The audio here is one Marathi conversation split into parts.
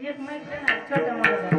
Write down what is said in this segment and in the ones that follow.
एक माईक दे ना छोटा माझा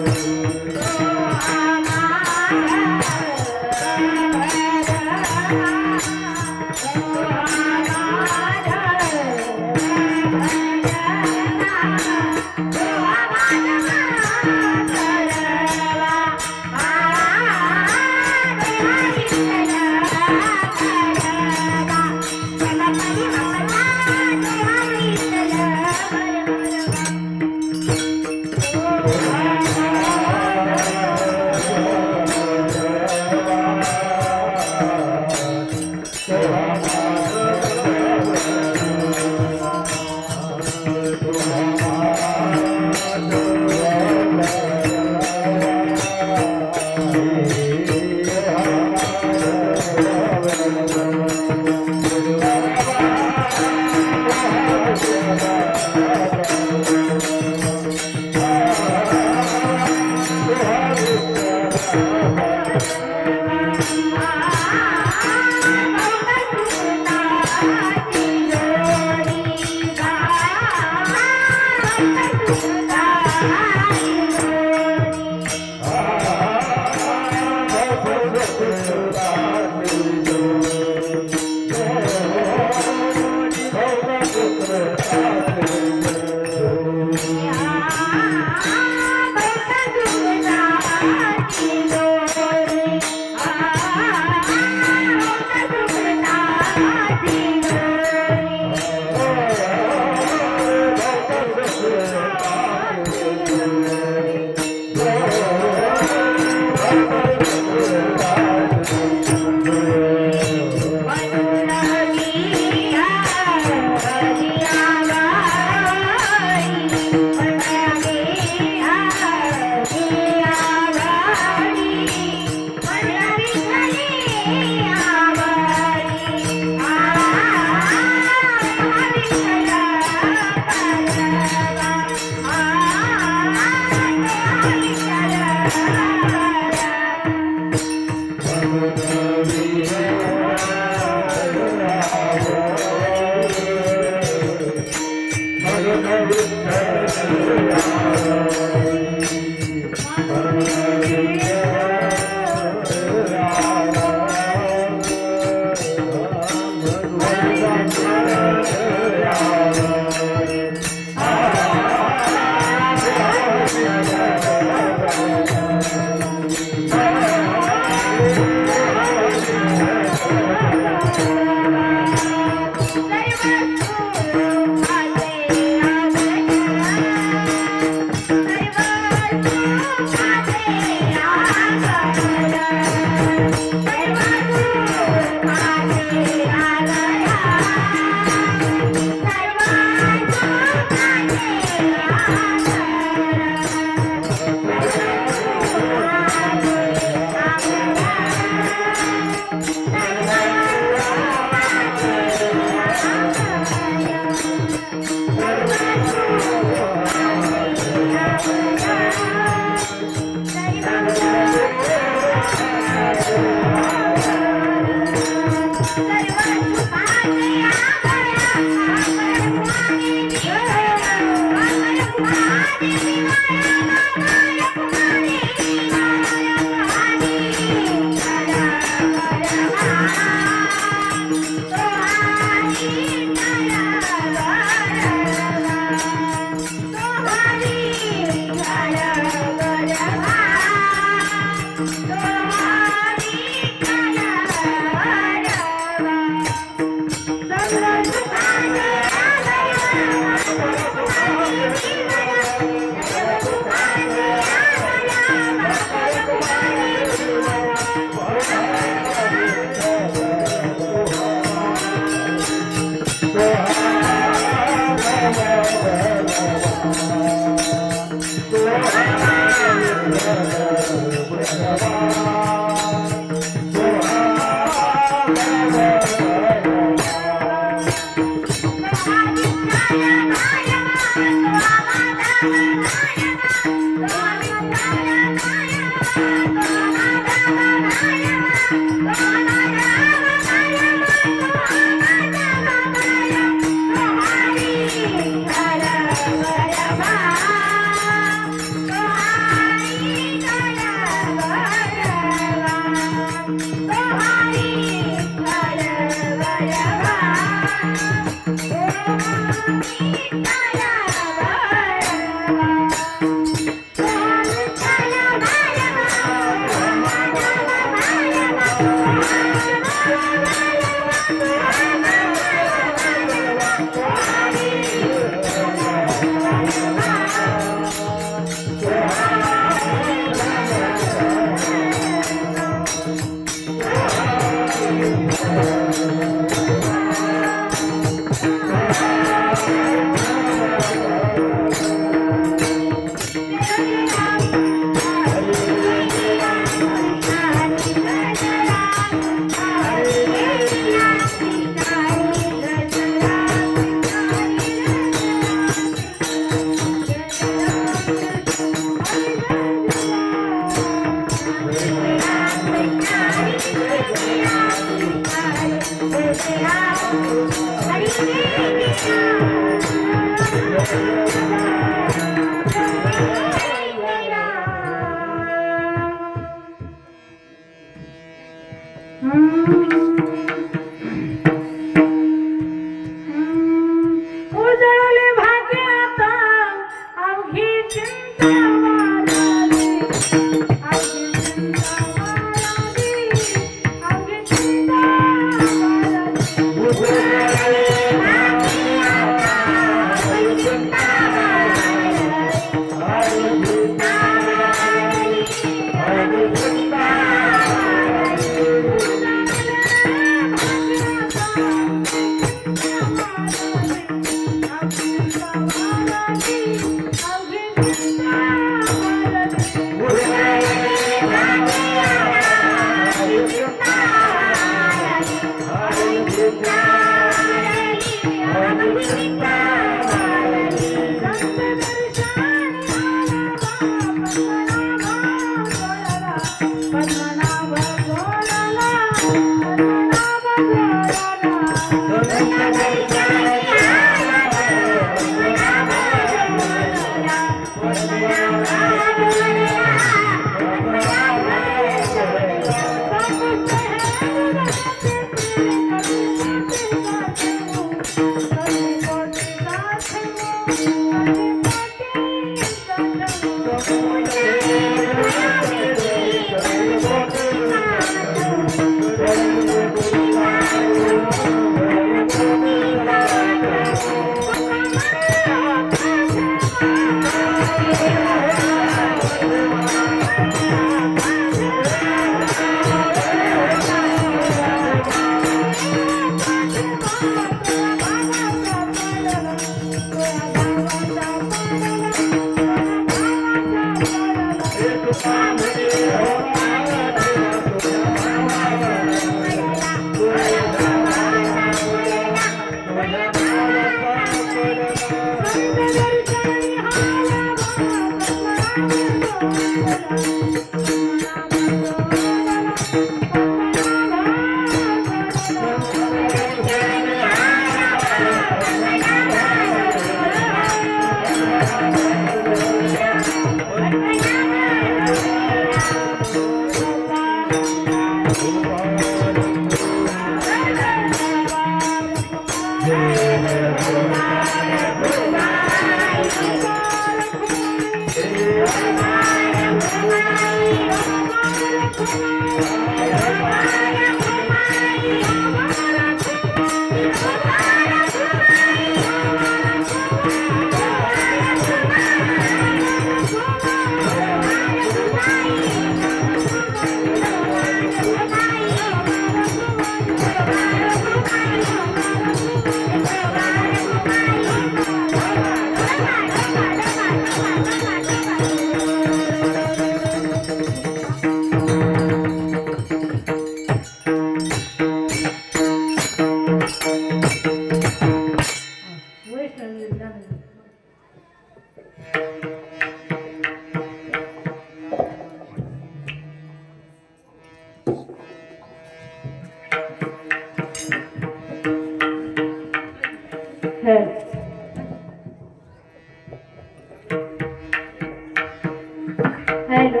हॅलो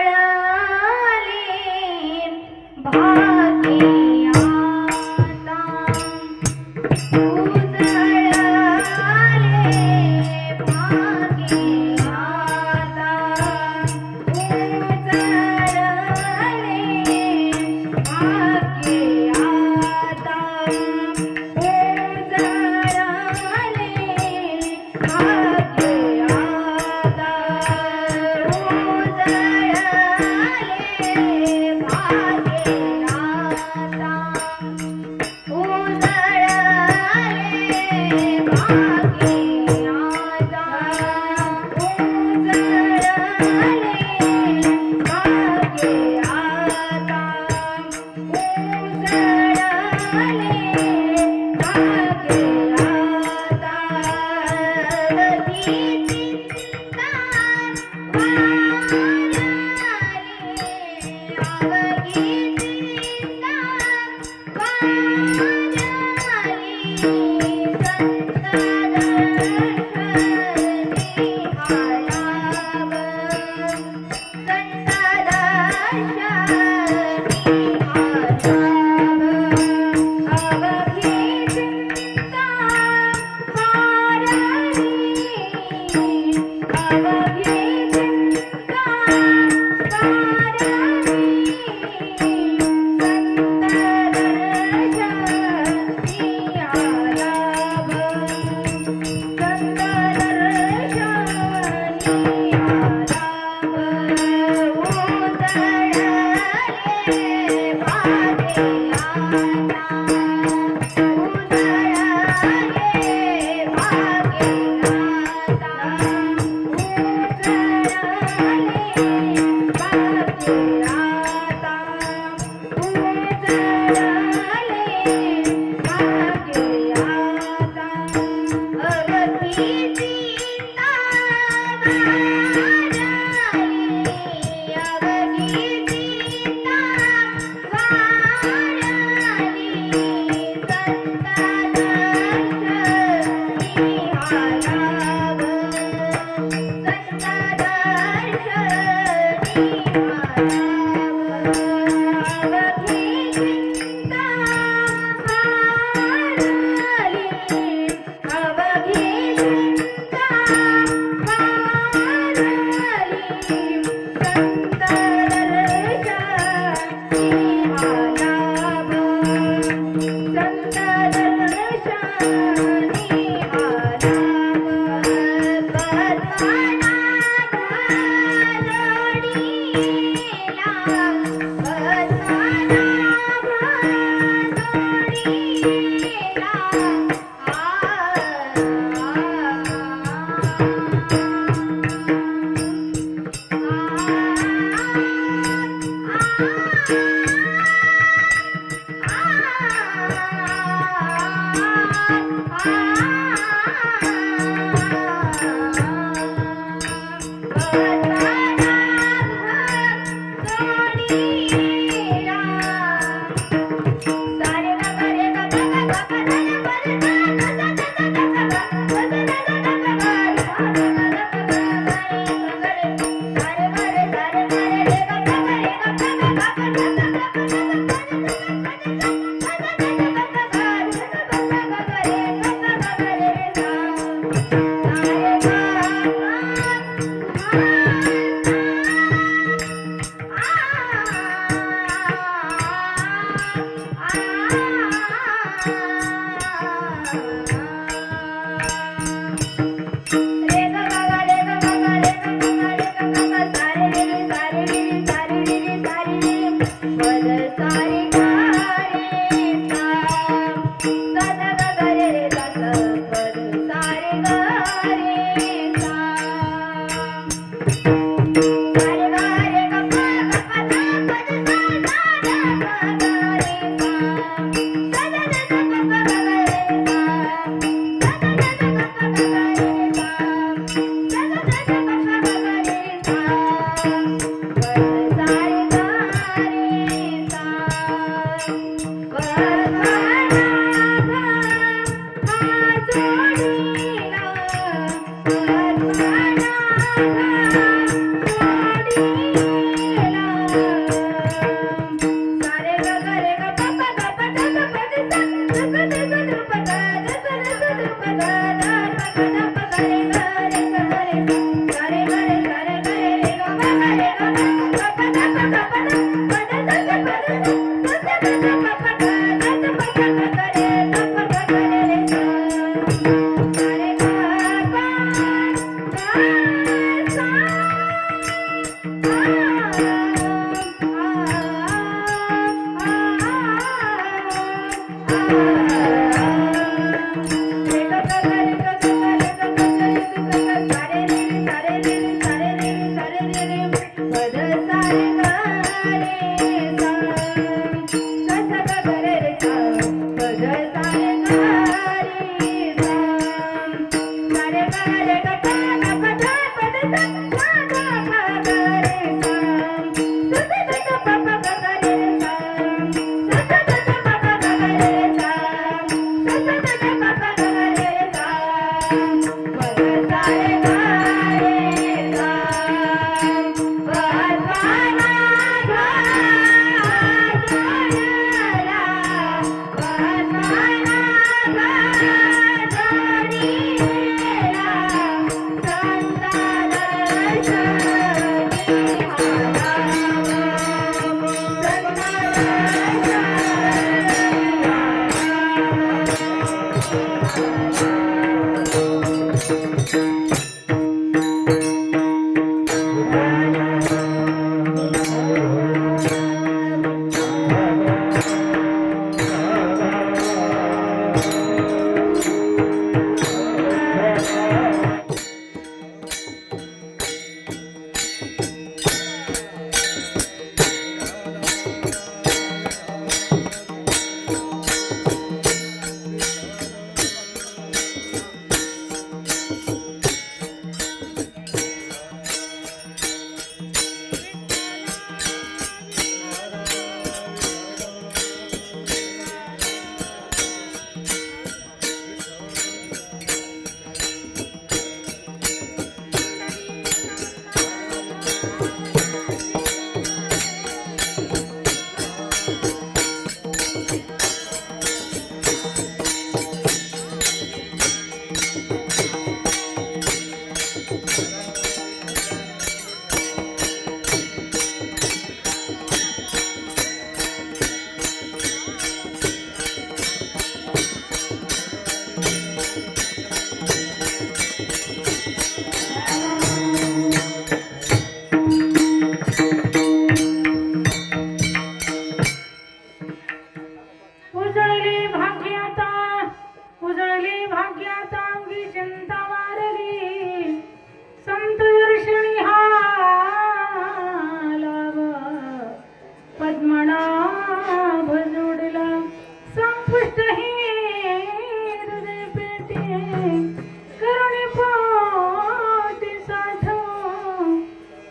उजाळाली भागी आता उजाळाले भागी आता उजाळाले भागी आता उजाळाले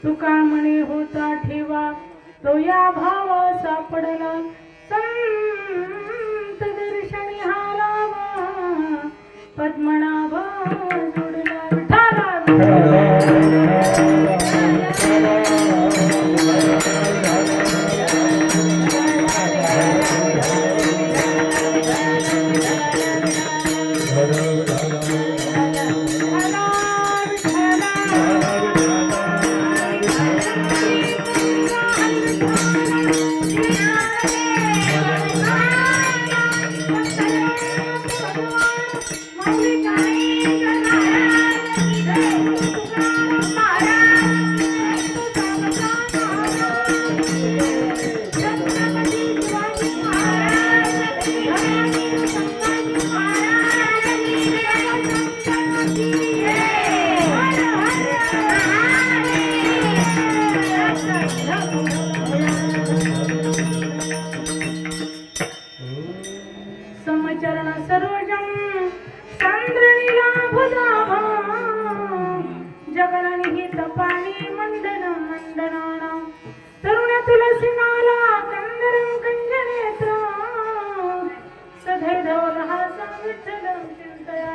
तुका म्हणे होता ठेवा तो या भाव सापडला संत दर्शनी हालावा पद्मनाभ जोडला Mama.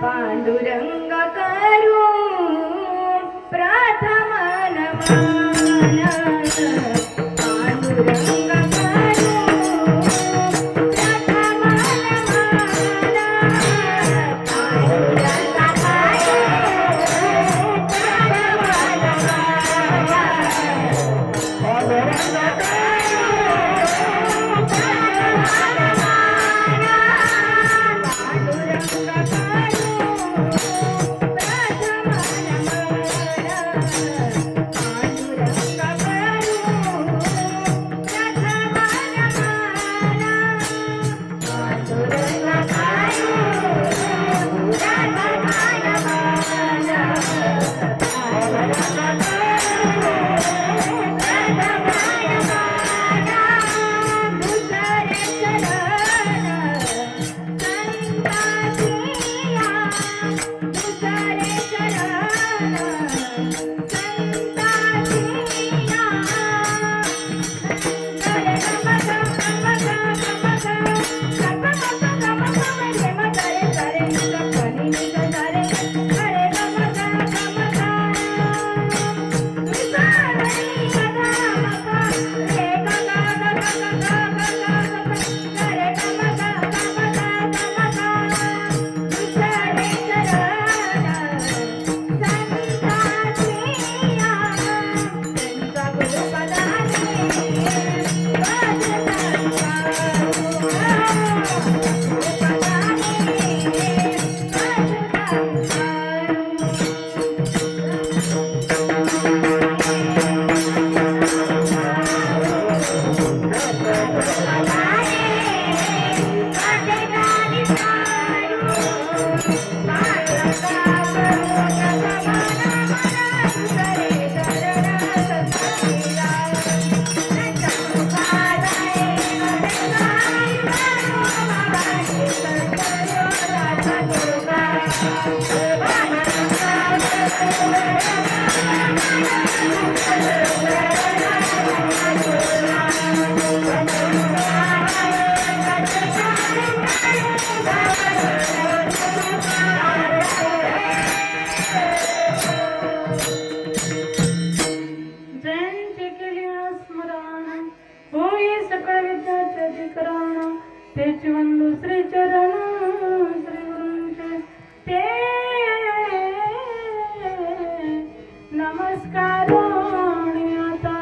पांडुरंग करू प्रथम नमन पांडुरंग करू प्रथम नमन पांडुरंग जैनचे केले स्मरण होई सकळ विद्याचे अधिकरण तेच वंदू श्री चरण श्री गुरूंचे ते नमस्कार आणि आता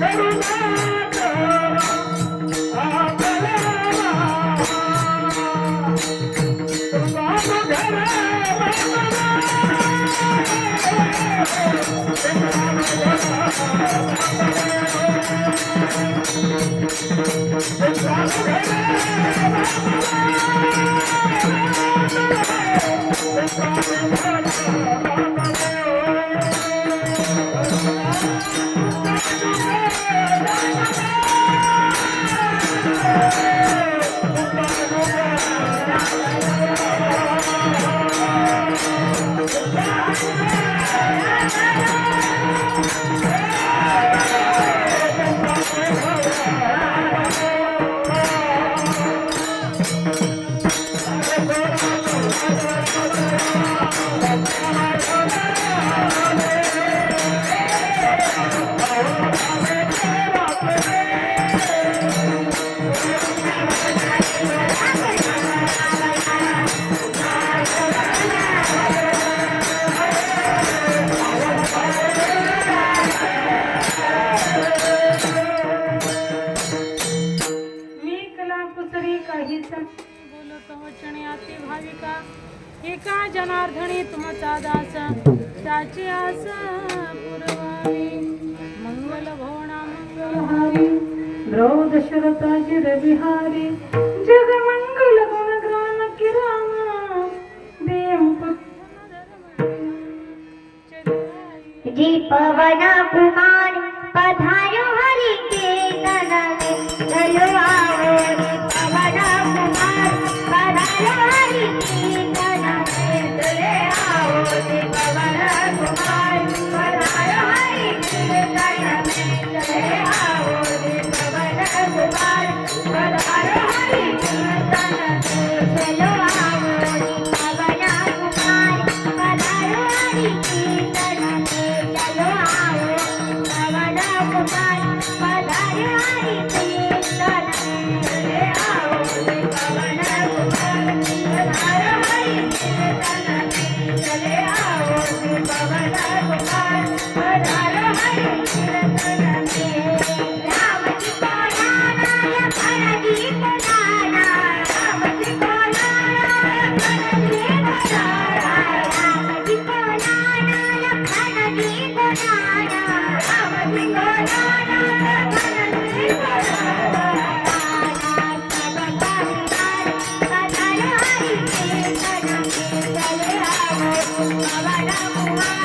Thank you. कीर्तन बोलत वचने अति भाविका एका जनार्दनी तुमचा दास त्याची आस पुरवावी मंगल भवना मंगल हारी द्रौ दशरथाची रविहारी जग मंगल गुणग्राम किरामा देव जी पवन कुमार पधारो हरि कीर्तन में चलो आओ जी पवन कुमार पधारो हरि कीर्तन में चले आओ जी पवन कुमार पधारो हरि कीर्तन में चले आओ जी पवन कुमार पधारो हरि कीर्तन में चलो आओ जी पवन कुमार पधारो हरि कीर्तन में चलो आओ पवन कुमार पधारो हरि कीर्तन में चले आओ जी पवन कुमार पधारो हरि कीर्तन में चले आओ जी पवन कुमार पधारो हरि कीर्तन में राम जी को लाना लखन जी को लाना राम जी को लाना लखन जी को लाना राम जी को लाना लखन जी को लाना राम जी को लाना लखन जी को लाना पधारो हरि कीर्तन में चले आओ पवन कुमार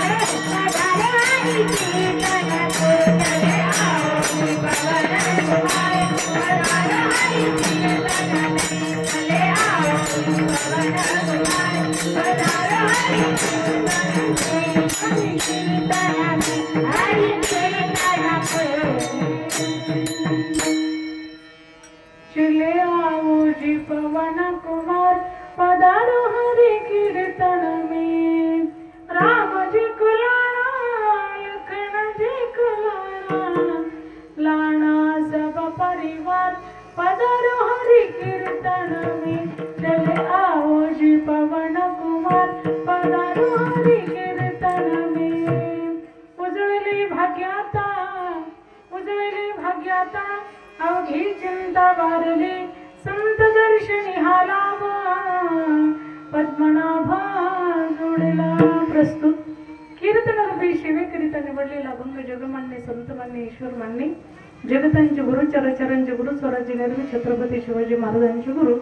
पधारो हरि कीर्तन में चले आओ पवन कुमार पधारो हरि कीर्तन में चले आओ पवन कुमार पधारो हरि कीर्तन में हरि कीर्तन चले आओ जी पवन कुमार पधारो हरि कीर्तन में राम जी को लाना लखन जी को लाना लाना सब परिवार पधारो हरि कीर्तन में चले आओ जी पवन कुमार पधारो हरि कीर्तन में उजळली भाग्याता अवघी चिंता वारली संत दर्शनी हालावा पद्मनाभा जोडला प्रस्तुत कीर्तन रूपी शिवेकरिता निवडलेला अभंग जगमान्य संतमान्य ईश्वरमान्य जगतांचे गुरु चरचरांचे गुरु स्वराज्य निर्मी छत्रपती शिवाजी महाराजांचे गुरु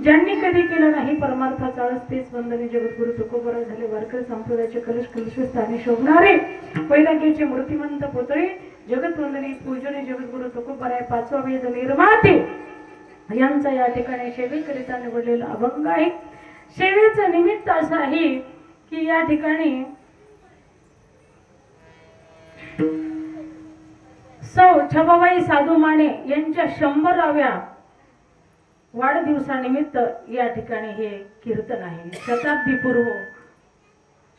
ज्यांनी कधी केलं नाही परमार्थाचा आळस तेच वंदने जगद्गुरु तुकोबरा झाले वारकरी संप्रदायाचे कलश कलशस्थानी शोभणारे वैराग्याचे मूर्तिमंत पुतळे जगतवंदनी पूजने जगद्गुरु तुकोबराय पाचवा वेद निर्माते यांचा या ठिकाणी सेवेकरिता निवडलेला अभंग आहे. सेवेचं निमित्त असं आहे की या ठिकाणी सौ छबाबाई साधू माने यांच्या 100व्या वाढदिवसानिमित्त या ठिकाणी हे कीर्तन आहे.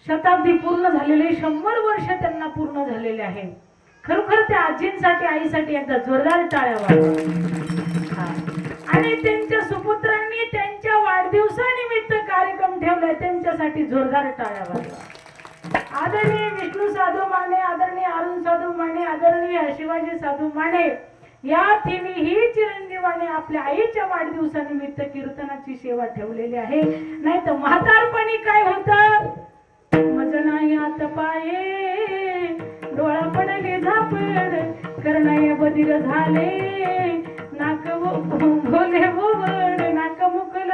शताब्दी पूर्ण झालेले 100 वर्ष त्यांना पूर्ण झालेले आहे. खरोखर त्या आजींसाठी आईसाठी एकदा जोरदार टाळ्या वाजवा. आणि त्यांच्या सुपुत्रांनी त्यांच्या वाढदिवसानिमित्त कार्यक्रम ठेवलाय त्यांच्यासाठी जोरदार टाळ्या वाजवा. आदरणीय विष्णू साधू माने, आदरणीय अरुण साधू माने, आदरणीय शिवाजी साधू माने या तिन्ही चिरंजीवाने आपल्या आईच्या वाढदिवसानिमित्त कीर्तनाची सेवा ठेवलेली आहे. नाही तर म्हातारपणी काय होतं, मजनायात पाये डोळा पडले झापड करणाय बधीर झाले नाक भोले बोबड नाक मुकल.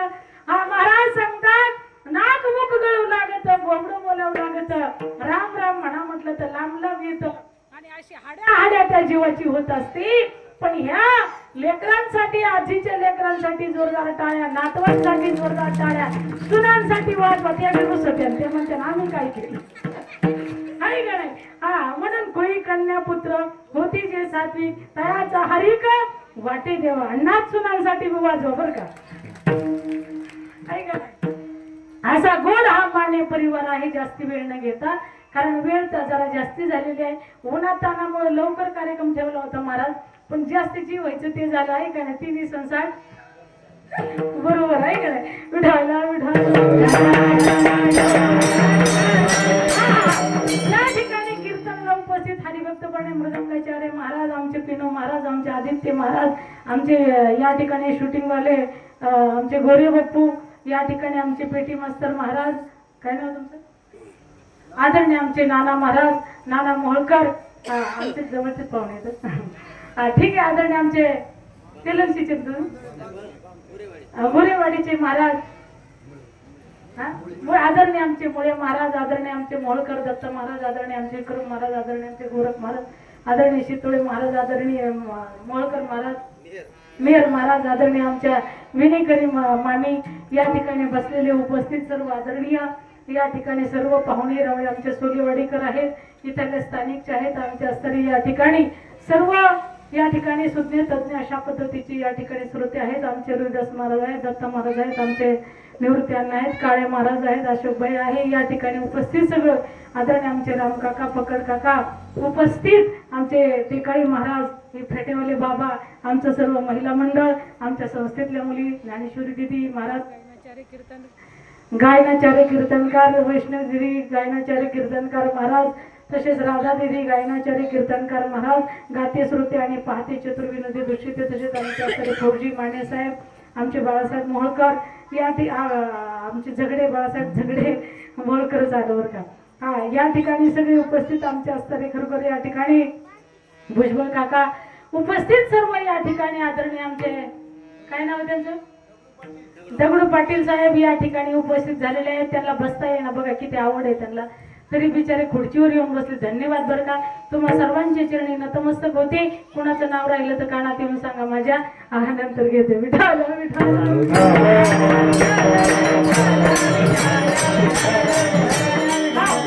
हा महाराज सांगतात नाक मुक गळू लागत, बोबड बोलावं लागत, राम राम म्हणा म्हटलं तर लांब लांब येत आणि अशी हाड्या त्या जीवाची होत असते. पण ह्या लेकरांसाठी, आजीच्या लेकरांसाठी जोरदार टाळ्या, नातवांसाठी जोरदार टाळ्या, सुनांसाठी वाजवा. त्या विरुद्ध ते म्हणते आम्ही काय केलं आहे का नाही. हा म्हणून कोळी कन्या पुत्र होती जे सात्विक तयाचा हरिक वाटे देवा. अण्णाच सुनांसाठी वाजवा बर का. आहे का नाही. असा गोड हा माने परिवार आहे. जास्ती वेळ न घेता, कारण वेळ तर जरा जास्ती झालेली आहे. उन्हातानामुळे लवकर कार्यक्रम ठेवला होता महाराज, पण जास्त जी व्हायचं ते झालं आहे का नाही. तिन्ही संसार बरोबर आहे का नाही. विठाला या ठिकाणी कीर्तनला उपस्थित हरिभक्तपणे मृदंगाचार्य महाराज, आमचे पिनो महाराज, आमचे आदित्य महाराज, आमचे या ठिकाणी शूटिंग वाले आमचे गोरे बाप्पू, या ठिकाणी आमचे पेटी मास्तर महाराज, काय नाव तुमचं, आदरणीय आमचे नाना महाराज, नाना मोहळकर, आमचे जवळचे पाहुणे आहेत. ठीक आहे, आदरणीय आमचे तेलंगशीचे गोरेवाडीचे महाराज, आदरणीय आमचे मुळे महाराज, आदरणीय आमचे मोहळकर दत्त महाराज, आदरणीय आमचे विक्रम महाराज, आदरणीय आमचे गोरख महाराज, आदरणीय शितोळे महाराज, आदरणीय मोहळकर महाराज, मेहर महाराज, आदरणीय आमच्या विनेकरी मामी, या ठिकाणी बसलेले उपस्थित सर्व आदरणीय, या ठिकाणी सर्व पाहुणे रावळे आमचे सोलीवाडीकर आहेत, इथले स्थानिकचे आहेत, आमच्या स्तरीय या ठिकाणी सर्व या ठिकाणी सुज्ञ तज्ञ अशा पद्धतीची या ठिकाणी श्रोते आहेत. आमचे रोहिदास महाराज आहेत, दत्त महाराज आहेत, आमचे निवृत्ती अण्णा आहेत, काळे महाराज आहेत, अशोकभाई आहे, या ठिकाणी उपस्थित सगळं आदरणीय आमचे रामकाका, पकड काका उपस्थित, आमचे टेकाळी महाराज, हे फेटेवाले बाबा, आमचं सर्व महिला मंडळ, आमच्या संस्थेतल्या मुली, ज्ञानेश्वरी दिदी महाराज, गायनाचार्य कीर्तनकार, वैष्णवगिरी गायनाचार्य कीर्तनकार महाराज, तसेच राधा देवी गायनाचार्य कीर्तनकार महाराज, गाते श्रोते आणि पाहते चतुर्विनोदी दृष्टीते, तसेच आमच्या फौजी माने साहेब, आमचे बाळासाहेब मोहळकर, या आमचे झगडे बाळासाहेब झगडे मोहळकर झालं बरं का. या ठिकाणी सगळे उपस्थित आमचे असणारे खरोखर या ठिकाणी भुजबळ काका उपस्थित सर्व या ठिकाणी आदरणीय आमचे काय नाव आहे त्यांचं, दगडू पाटील साहेब या ठिकाणी उपस्थित झालेले आहेत. त्यांना बसता येईना बघा, किती आवड आहे त्यांना, तरी बिचारे खुर्चीवर येऊन बसले. धन्यवाद बरं का, तुम्हा सर्वांच्या चरणी नतमस्तक होते. कुणाचं नाव राहिलं तर कानात येऊन सांगा माझ्या, नंतर घेते. विठाल विठाल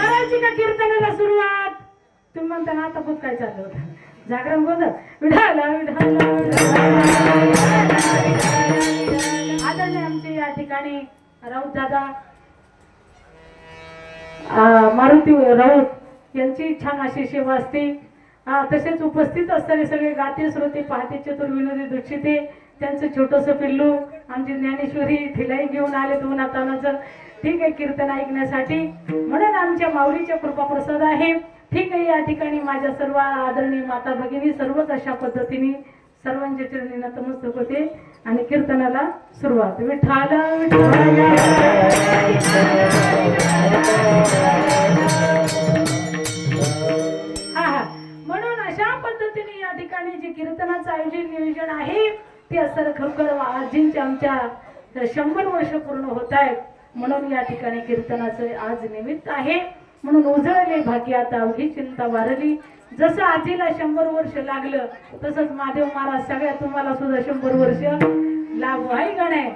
करायची का कीर्तनाला सुरुवात? तुम्ही म्हणता ना आता खूप काय चाललं होतं, जागरण गोंधळ. विठाल विठाल आदरणीय आमचे या ठिकाणी राऊत दादा, मारुती राऊत यांची छान अशी सेवा असते. तसेच उपस्थित असणारे सगळे गाते श्रोते, पाहते चतुर्विनोदी दीक्षिते, त्यांचं छोटंसं पिल्लू आमची ज्ञानेश्वरी थिलाई घेऊन आले उन्हातानाचं, ठीक आहे, कीर्तन ऐकण्यासाठी, म्हणून आमच्या माऊलीच्या कृपाप्रसाद आहे. ठीक आहे, या ठिकाणी माझ्या सर्व आदरणीय माता भगिनी सर्वच अशा पद्धतीने सर्वांच्या चरणी नतमस्तक होते आणि कीर्तनाला सुरुवात. विठाल म्हणून अशा पद्धतीने या ठिकाणी जे कीर्तनाचं आयोजन नियोजन आहे ते असं खरोखर आजींच्या आमच्या 100 वर्ष पूर्ण होत आहेत, म्हणून या ठिकाणी कीर्तनाचं आज निमित्त आहे. म्हणून उजळले भाग्यात अवघी चिंता वारली. जसं आजीला 100 वर्ष लागलं तसंच महादेव महाराज सगळ्या तुम्हाला सुद्धा 100 वर्ष लागू आहे का नाही.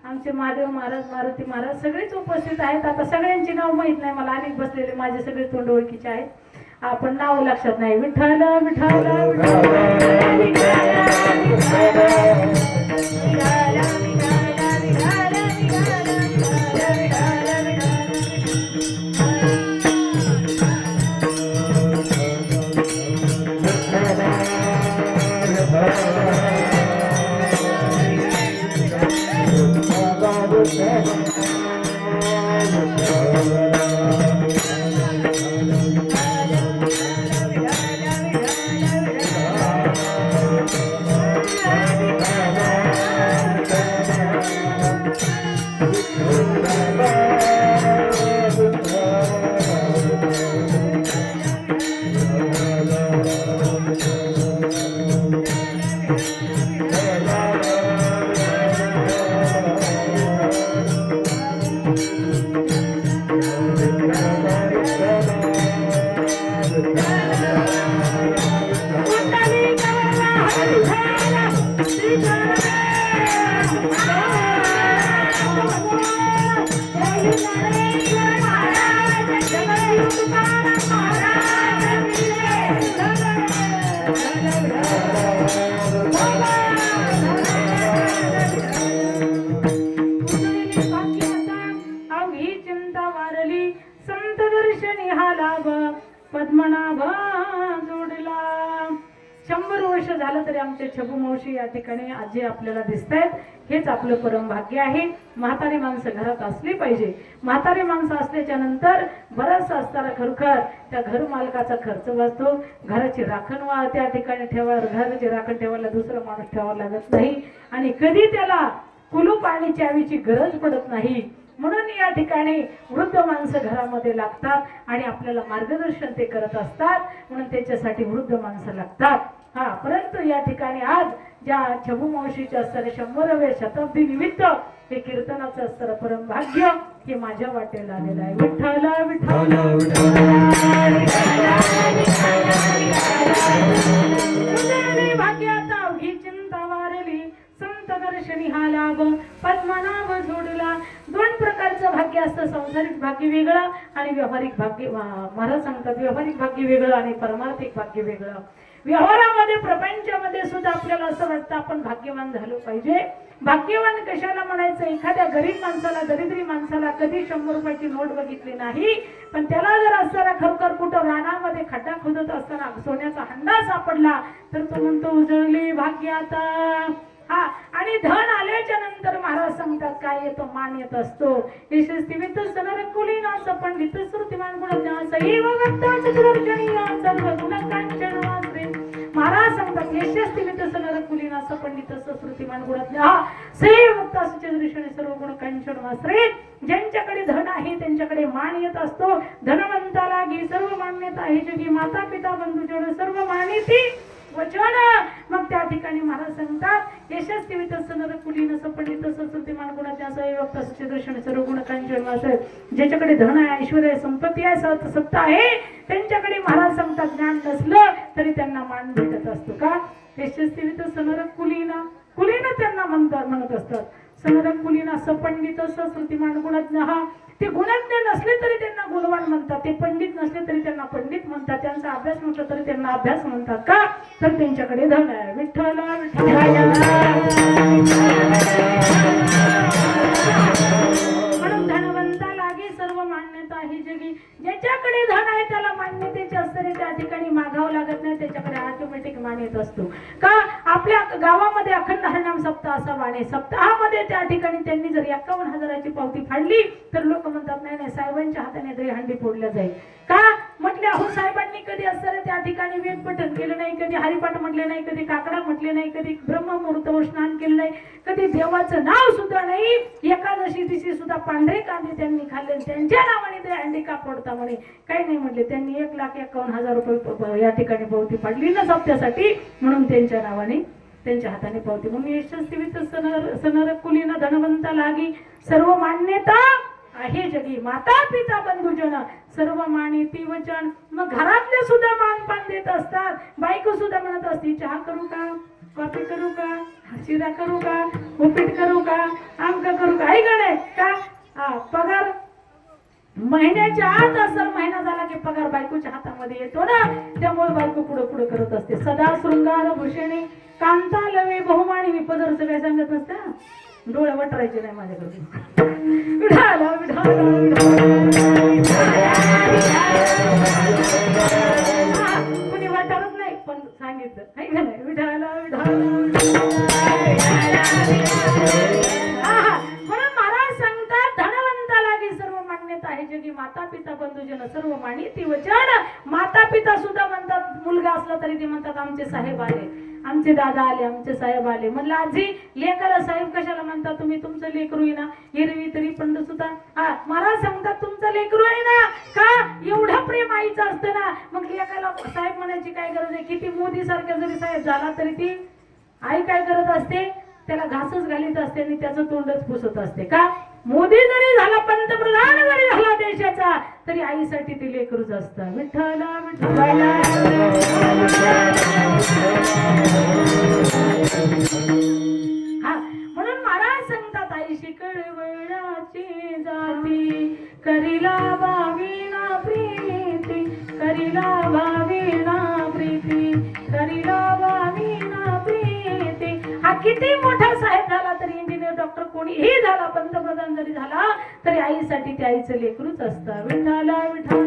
आमचे महादेव महाराज, मारुती महाराज सगळेच उपस्थित आहेत. आता सगळ्यांची नाव माहित नाही मला, अनेक बसलेले माझे सगळे तोंड ओळखीचे आहेत, आपण नाव लक्षात नाही. विठ्ठल विठ्ठल पद्मनाभ जोडला. 100 वर्ष झालं तरी आमचे छबू मावशी या ठिकाणी आजी आपल्याला दिसत आहेत. हेच आपलं परम भाग्य आहे. म्हातारी माणसं घरात असली पाहिजे. म्हातारी माणसं असल्याच्या नंतर बराचसा असताना खरोखर त्या घर मालकाचा खर्च वाचतो. घराची राखण त्या ठिकाणी ठेवायला, घराची राखण ठेवायला दुसरा माणूस ठेवावा लागत नाही. आणि कधी त्याला कुलूप आणि चावीची गरज पडत नाही. म्हणून या ठिकाणी वृद्ध माणसं घरामध्ये लागतात आणि आपल्याला मार्गदर्शन ते करत असतात. म्हणून त्याच्यासाठी वृद्ध माणसं लागतात. परंतु या ठिकाणी आज ज्या छबू मावशीच्या असणारे 100व्या शताब्दी निमित्त हे कीर्तनाचं असणारं परम भाग्य हे माझ्या वाटेला आलेलं आहे. विठ्ठल विठ्ठल विठ्ठल भाग्यात अवघी चिंता वारली संत दर्शनी हा लाभ पद्मनाभ जोडला. दोन प्रकारचं भाग्य असतं, संसारिक भाग्य वेगळं आणि व्यावहारिक भाग्य. महाराज सांगतात व्यावहारिक भाग्य वेगळं आणि परमार्थिक भाग्य वेगळं. व्यवहारामध्ये प्रपंचामध्ये सुद्धा आपल्याला असं वाटतं आपण भाग्यवान झालो पाहिजे. भाग्यवान कशाला म्हणायचं? एखाद्या गरीब माणसाला, दरिद्री माणसाला कधी 100 रुपयाची नोट बघितली नाही, पण त्याला जर असताना खरोखर कुठं रानामध्ये खड्डा खोदत असताना सोन्याचा हंडा सापडला तर तो म्हणतो उजळली भाग्याता. आणि धन आल्याच्या नंतर महाराज सांगतात काय येतो? मान येत असतो. यशस्वीत सनर कुलीनास पंडित श्रुतिमान गुणज्ञासही वगत्ता चतुर्दर्शनीय सर्व गुणकांचन वासरे. महाराज सांगतात यशस्वीत सनर कुलीनास पंडित श्रुतिमान गुणज्ञ सही वक्ता चतुर्दर्शनी सर्व गुणकांचन वासरे. ज्यांच्याकडे धन आहे त्यांच्याकडे मान येत असतो. धनवंताला गी सर्व मान्यता आहे जगी माता पिता बंधुजन सर्व मानिती वचन. मग त्या ठिकाणी महाराज सांगतात यशस्वीत सनर कुलीन पंडित श्रुतिमान गुणाच्या वक्ता दर्शन सर्व गुण कांचन वासरे. ज्याच्याकडे धन आहे, ऐश्वर्य आहे, संपत्ती आहे, सत्ता आहे, त्यांच्याकडे महाराज सांगतात ज्ञान नसलं तरी त्यांना मान भेटत असतो. का? यशस्वीत सनर कुलीना त्यांना म्हणत असतात. सनर कुलीना सपंडित श्रुतिमान गुणज्ञ. ते गुणज्ञ नसले तरी त्यांना गुणवान म्हणतात. ते पंडित नसले तरी त्यांना पंडित म्हणतात. त्यांचा अभ्यास नसला तरी त्यांना अभ्यास म्हणतात. का? तर त्यांच्याकडे धन आहे. विठ्ठल म्हणून धनवंता लागे सर्व मान्यता ही जगी. ज्याच्याकडे धन आहे त्याला मान्यतेचे असते. त्या ठिकाणी मागावं लागत नाही, त्याच्याकडे ऑटोमॅटिक मान येत असतो. का? आपल्या गावामध्ये अखंड हरिनाम सप्ताह असा वाणे सप्ताहामध्ये त्या ठिकाणी त्यांनी जर 51,000ची पावती फाडली तर लोक म्हणतात नाही साहेबांच्या हाताने दहीहंडी फोडल्या जाईल. का? म्हटले अहो साहेबांनी कधी असताना त्या ठिकाणी वेद पठण केलं नाही, कधी हरिपाठ म्हटले नाही, कधी काकडा म्हटले नाही, कधी ब्रह्ममुहूर्तावर स्नान केलं नाही, कधी देवाचं नाव सुद्धा नाही. एकादशी दिवशी सुद्धा पांढरे कांदे त्यांनी खाल्ले. त्यांच्या नावाने दहीहंडी का फोडता म्हणे? काही नाही म्हटले. त्यांनी 1,51,000 रुपये या ठिकाणी पावती फाडली ना सप्त्यासाठी, म्हणून त्यांच्या नावाने त्यांच्या हाताने पावती. म्हणून यशस्वीत सनर कुलीन धनवंता लागी सर्व मान्यता आहे जगी माता पिता बंधुजन सर्व मानिती वचन. मग घरातले सुद्धा मानपान देत असतात. बायको सुद्धा म्हणत असते चहा करू का, कॉफी करू का, शिरा करू का, उपीट करू का, आमका करू का, ऐक नाही का? पगार महिन्याच्या आत असर महिना झाला की पगार बायकोच्या हातामध्ये येतो ना, त्यामुळे बायको पुढे पुढे करत असते. सदा शृंगार भूषणे कांता लवे बहुमानी विपदरचं काय सांगत नसतं. डोळे वटरायचे नाही माझ्याकडे. विठाला विठाला कुणी वाटारच नाही पण सांगितलं नाही का नाही. विठाला विठाला म्हणून महाराज सांगतात धनवंता लागे सर्व मान्यता आहे जगी माता पिता बंधुजन सर्व मानिती वचन. माता पिता सुद्धा म्हणतात. मुलगा असला तरी ते म्हणतात आमचे साहेब आले, आमचे दादा आले, आमचे साहेब आले. म्हणलं आजी लेकाला साहेब कशाला म्हणता तुम्ही? तुमचं लेकरू आहे ना, हिरवी तरी पंड सुद्धा. महाराज सांगतात तुमचं लेकरू आहे ना. का? एवढं प्रेम आईचं असतं ना, मग लेकाला साहेब म्हणायची काय गरज आहे? किती मोदी सारख्या जरी साहेब झाला तरी ती आई काय करत असते? त्याला घासच घालीत असते आणि त्याचं तोंडच पुसत असते. का? मोदी जरी झाला, पंतप्रधान जरी झाला देशाचा, तरी आईसाठी ते लेकरूच असतं. विठ्ठल म्हणून महाराज सांगतात आईशी कळवळाची जाती करीला भावीना प्रीती, करीला भावीना प्रीती, करीला भावीना प्रीती. हा किती मोठा साहेब झाला तरी, इंजिनियर डॉक्टर कोणीही झाला, पंतप्रधान जरी झाला तरी आईसाठी ते आईचं लेकरूच असतं. विठ्ठला विठ्ठला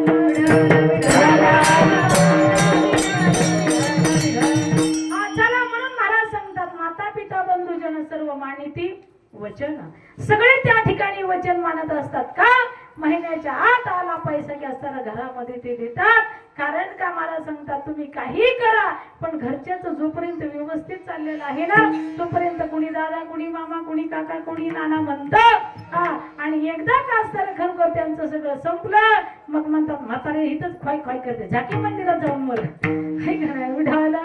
चला. म्हणून महाराज सांगतात माता पिता बंधुजन सर्व मानिती वचन. सगळे त्या ठिकाणी वचन मानत असतात. का? महिन्याच्या आत आला पैसा की असताना घरामध्ये ते देतात. कारण का मला सांगतात तुम्ही काही करा पण घरच्याचं जोपर्यंत व्यवस्थित चाललेलं आहे ना तोपर्यंत कुणी दादा कुणी मामा कुणी काका कुणी नाना म्हणतं आणि एकदा का असताना खरोखर त्यांचं सगळं संपलं मग म्हणतात म्हातारे इथंच खोय खोय करते झाकी मंदिरात जाऊन मला काय करा विठाला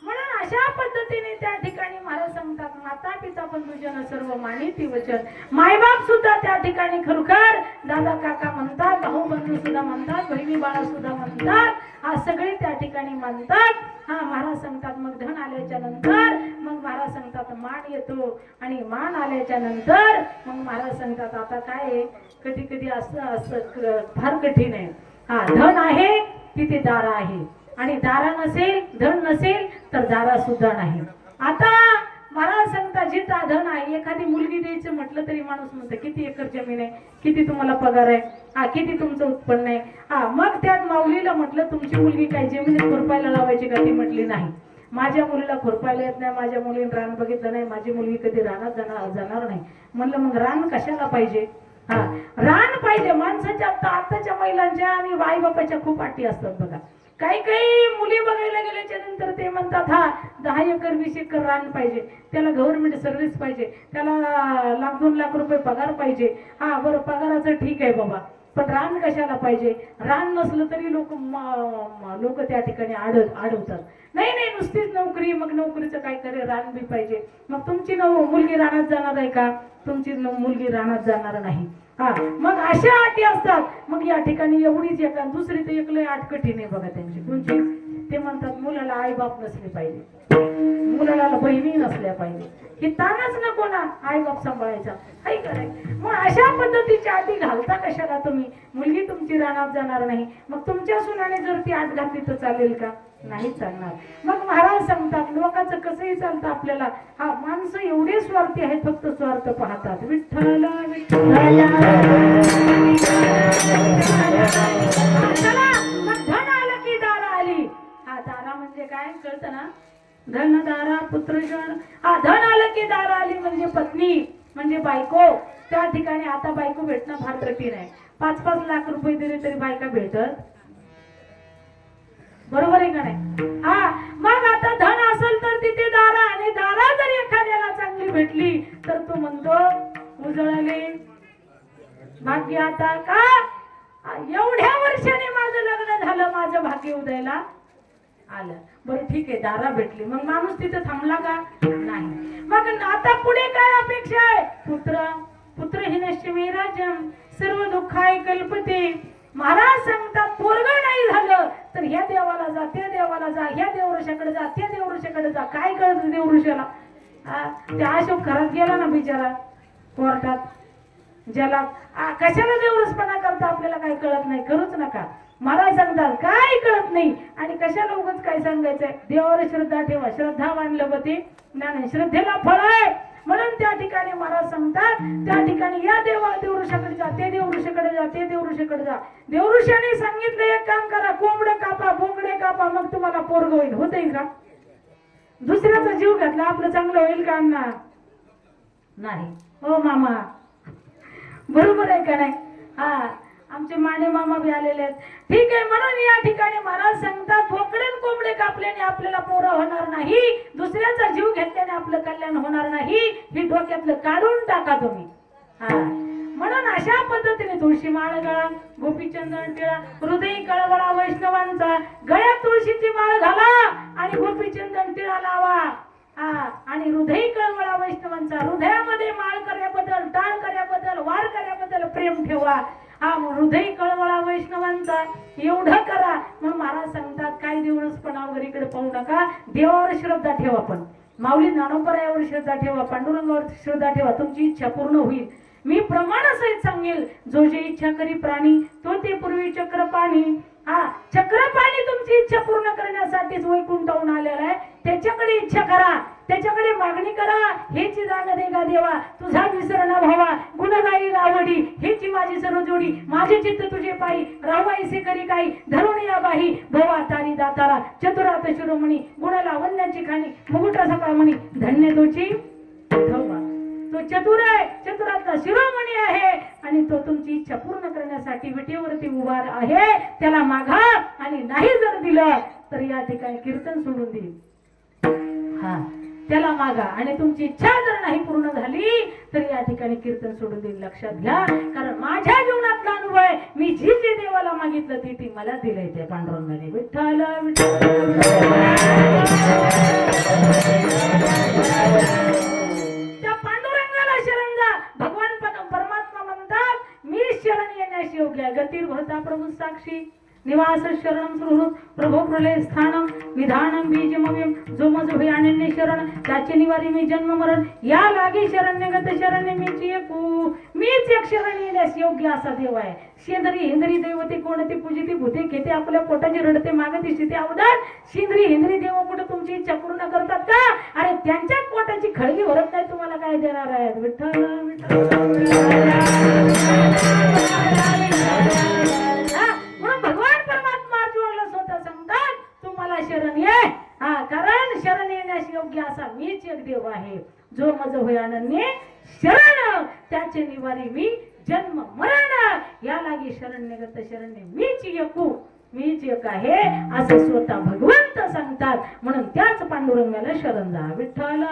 म्हणून अशा पद्धतीने त्या ठिकाणी महाराज सांगतात माता पिता बंधुजन सर्व मानिती वचन मायबाप सुद्धा त्या ठिकाणी खरोखर दादा काका म्हणतात भाऊ बंधू सुद्धा म्हणतात बहिणी बाळा सुद्धा म्हणतात सगळे त्या ठिकाणी मानतात महाराज सांगतात मग धन आल्याच्या नंतर मग महाराज सांगतात मान येतो आणि मान आल्याच्या नंतर मग महाराज सांगतात आता काय कधी कधी असं फार कठीण आहे धन आहे तिथे दारा आहे आणि दारा नसेल धन नसेल तर दारा सुद्धा नाही आता महाराज सांगता जिथं धन आहे एखादी मुलगी द्यायचं म्हटलं तरी माणूस म्हणतं किती एकर जमीन आहे किती तुम्हाला पगार आहे किती तुमचं उत्पन्न आहे मग त्यात माऊलीला म्हटलं तुमची मुलगी काय जमिनीत खुरपायला लावायची का ती म्हटली नाही माझ्या मुलीला खुरपायला येत नाही माझ्या मुलीने रान बघितलं नाही माझी मुलगी कधी रानात जाणार नाही म्हणलं मग रान कशाला पाहिजे रान पाहिजे माणसाच्या आताच्या महिलांच्या आणि आई बापाच्या खूप अटी असतात बघा काही काही मुली बघायला गेल्याच्या नंतर ते म्हणतात 10 एकर 20 एकर रान पाहिजे त्याला गव्हर्नमेंट सर्व्हिस पाहिजे त्याला $1-2 लाख रुपये पगार पाहिजे बरं पगाराचं ठीक आहे बाबा पण रान कशाला पाहिजे रान नसलं तरी लोक त्या ठिकाणी अडवतात नाही नुसतीच नोकरी मग नोकरीचं काय करे रान बी पाहिजे मग तुमची मुलगी रानात जाणार आहे का तुमची मुलगी रानात जाणार नाही मग अशा अटी असतात मग या ठिकाणी एवढीच एक दुसरी तर एकलंय आठ कठीण आहे बघा त्यांची कोणची ते म्हणतात मुलाला आई बाप नसले पाहिजे मुलाला बहिणी नसल्या पाहिजे ही तानच नको ना आई बाप सांभाळायचा काही करायचं मग अशा पद्धतीच्या अटी घालता कशाला तुम्ही मुलगी तुमची रानात जाणार नाही मग तुमच्या सुनाने जर ती आट घातली तर चालेल का नाही चालणार मग महाराज सांगतात लोकांचं कसंही चालतं आपल्याला माणसं एवढे स्वार्थी आहेत फक्त स्वार्थ पाहतात विठ्ठल चला मग धन आलं की दारा आली दारा म्हणजे काय कळतं ना धन दारा पुत्रजन धन आलं की दारा आली म्हणजे पत्नी म्हणजे बायको त्या ठिकाणी आता बायको भेटणं फार कठीण आहे 5-5 लाख रुपये दिले तरी बायका भेटत बरोबर आहे का नाही मग आता धन असेल तर तिथे दारा आणि दारा जर एखाद्याला चांगली भेटली तर तो म्हणतो उजळले भाग्य आता का एवढ्या वर्षाने माझं लग्न झालं माझं भाग्य उदयाला आलं बरं ठीक आहे दारा भेटली मग माणूस तिथे थांबला का नाही मग आता पुढे काय अपेक्षा आहे पुत्र हिनश्चमी राजम सर्व दुःखाय कल्पते महाराज सांगतात पोरग नाही झालं तर ह्या देवाला जा त्या देवाला जा ह्या देवऋषाकडे जा त्या देवऋषाकडे जा काय कळत देवऋषाला त्या अशोक घरात गेला ना बिचारा कोर्टात ज्याला कशाला देवऋषपणा करता आपल्याला काही कळत नाही करूच नका महाराज सांगतात काय कळत नाही आणि कशाला उगाच काय सांगायचंय देवावर श्रद्धा ठेवा श्रद्धा मानलं बते नाही श्रद्धेला फळ आहे म्हणून त्या ठिकाणी महाराज सांगतात त्या ठिकाणी या देवऋषाकडे जा ते देवऋषाकडे जा ते देवऋषाकडे जा देवऋषाने सांगितलं एक काम करा कोंबडं कापा बोकडे कापा मग तुम्हाला पोरग होईल होत का दुसऱ्याचा जीव घातला आपलं चांगलं होईल का अण्णा नाही हो मामा बरोबर आहे का नाही आमचे माने मामा बी आलेले आहेत ठीक आहे म्हणून या ठिकाणी महाराज सांगतात बोकडे कोंबडे कापल्याने आपल्याला पोरं होणार नाही दुसऱ्याचा जीव घेतल्याने आपलं कल्याण होणार नाही ही डोक्यातलं काढून टाका तुम्ही म्हणून अशा पद्धतीने तुळशी माळ गळा गोपीचंदन टिळा हृदय कळवळा वैष्णवांचा गळ्यात तुळशीची माळ घाला आणि गोपीचंदन टिळा लावा आणि हृदय कळवळा वैष्णवांचा हृदयामध्ये माळ करण्याबद्दल टाळ करण्याबद्दल वार करण्याबद्दल प्रेम ठेवा हृदय कळवळा वैष्णवांचा एवढं करा मग महाराज सांगतात काय दिवसपणा वगैरे इकडे पाहू नका देवावर श्रद्धा ठेवा पण माऊली ज्ञानोबरायावर श्रद्धा ठेवा पांडुरंगावर श्रद्धा ठेवा तुमची इच्छा पूर्ण होईल मी प्रमाणासहित सांगेल जो जे इच्छा करी प्राणी तो ते पूर्वी चक्र पाणी चक्रपाणी तुमची इच्छा पूर्ण करण्यासाठीच वैकुंठाहून आलेला आहे त्याच्याकडे इच्छा करा त्याच्याकडे मागणी करा हेची दान दे गा देवा तुझा विसर न व्हावा गुणगाई आवडी हेची माझी सर्व जोडी माझे चित्त तुझे पायी राहायचे करी काही धरून या बाही भवा तारी दातारा चतुरात शिरोमणी गुणाला वंद्याची खाणी मुकुटा सकाळमणी धन्य तुझी तो चतुर आहे, चतुरातला शिरोमणी आहे आणि तो तुमची इच्छा पूर्ण करण्यासाठी विटेवरती उभा आहे. त्याला मागा आणि नाही जर दिलं तर या ठिकाणी कीर्तन सोडून देईल. हा, त्याला मागा आणि तुमची इच्छा जर नाही पूर्ण झाली तर या ठिकाणी कीर्तन सोडून देईल. लक्षात घ्या, कारण माझ्या जीवनातला अनुभव आहे. मी जी जी देवाला मागितलं ती मला दिलंय ते पांडुरंगाने. विठ्ठल त्या पांडुरंगाला शरण जा. भगवान परमात्मा म्हणतात मी शरण येण्यास योग्य आहे. गतिर्भवता प्रभू साक्षी निवास शरणं सुहृद प्रभो प्रलय स्थानम विधानम बीजमव्यम जो मज होई अनन्य शरण त्याचे निवारी मी जन्म मरण या लागे शरण्यगत शरण्य मीच एकू. मीच एक शरण येण्यास योग्य असा देव आहे. शेंदरी हिंदरी देवते कोणते पूजिते भूते घेते आपल्या पोटाची रडते मागते शिते अवदान. शेंदरी हिंदरी देव कुठे तुमची इच्छा पूर्ण करतात का? अरे त्यांच्याच पोटाची खळगी भरत नाही, तुम्हाला काय देणार आहेत? विठ्ठल भगवान परमात्मा अर्जुनाला स्वतः सांगतात तुम्हाला शरण ये. हा, कारण शरण येण्यास योग्य असा मीच एक देव आहे. जो मज होय अनन्य शरण त्याचे निवारी मी जन्म मरण या लागी शरण्यगत शरण्य मीच एकू. मीच एक आहे असं स्वतः भगवंत सांगतात. म्हणून त्याच पांडुरंगाला शरण जा. विठ्ठल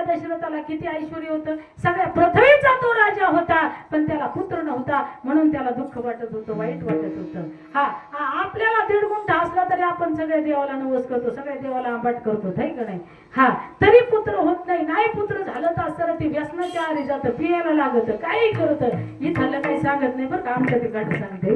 दशरथाला किती ऐश्वर्य होतं. सगळ्या पृथ्वीचा तो राजा होता, पण त्याला पुत्र नव्हता म्हणून त्याला दुःख वाटत होतं, वाईट वाटत होतं. हा, आपल्याला 1.5 गुंठा असला तरी आपण सगळ्या देवाला नवस करतो, सगळ्या देवाला आंबाट करतो, है का नाही? हा, तरी पुत्र होत नाही. नाही पुत्र झालं तर असतं ते व्यसनाच्या आरी जातं, पियाला लागत, काही करत. इथलं काही सांगत नाही बरं का, आमच्या तिकडे सांगते.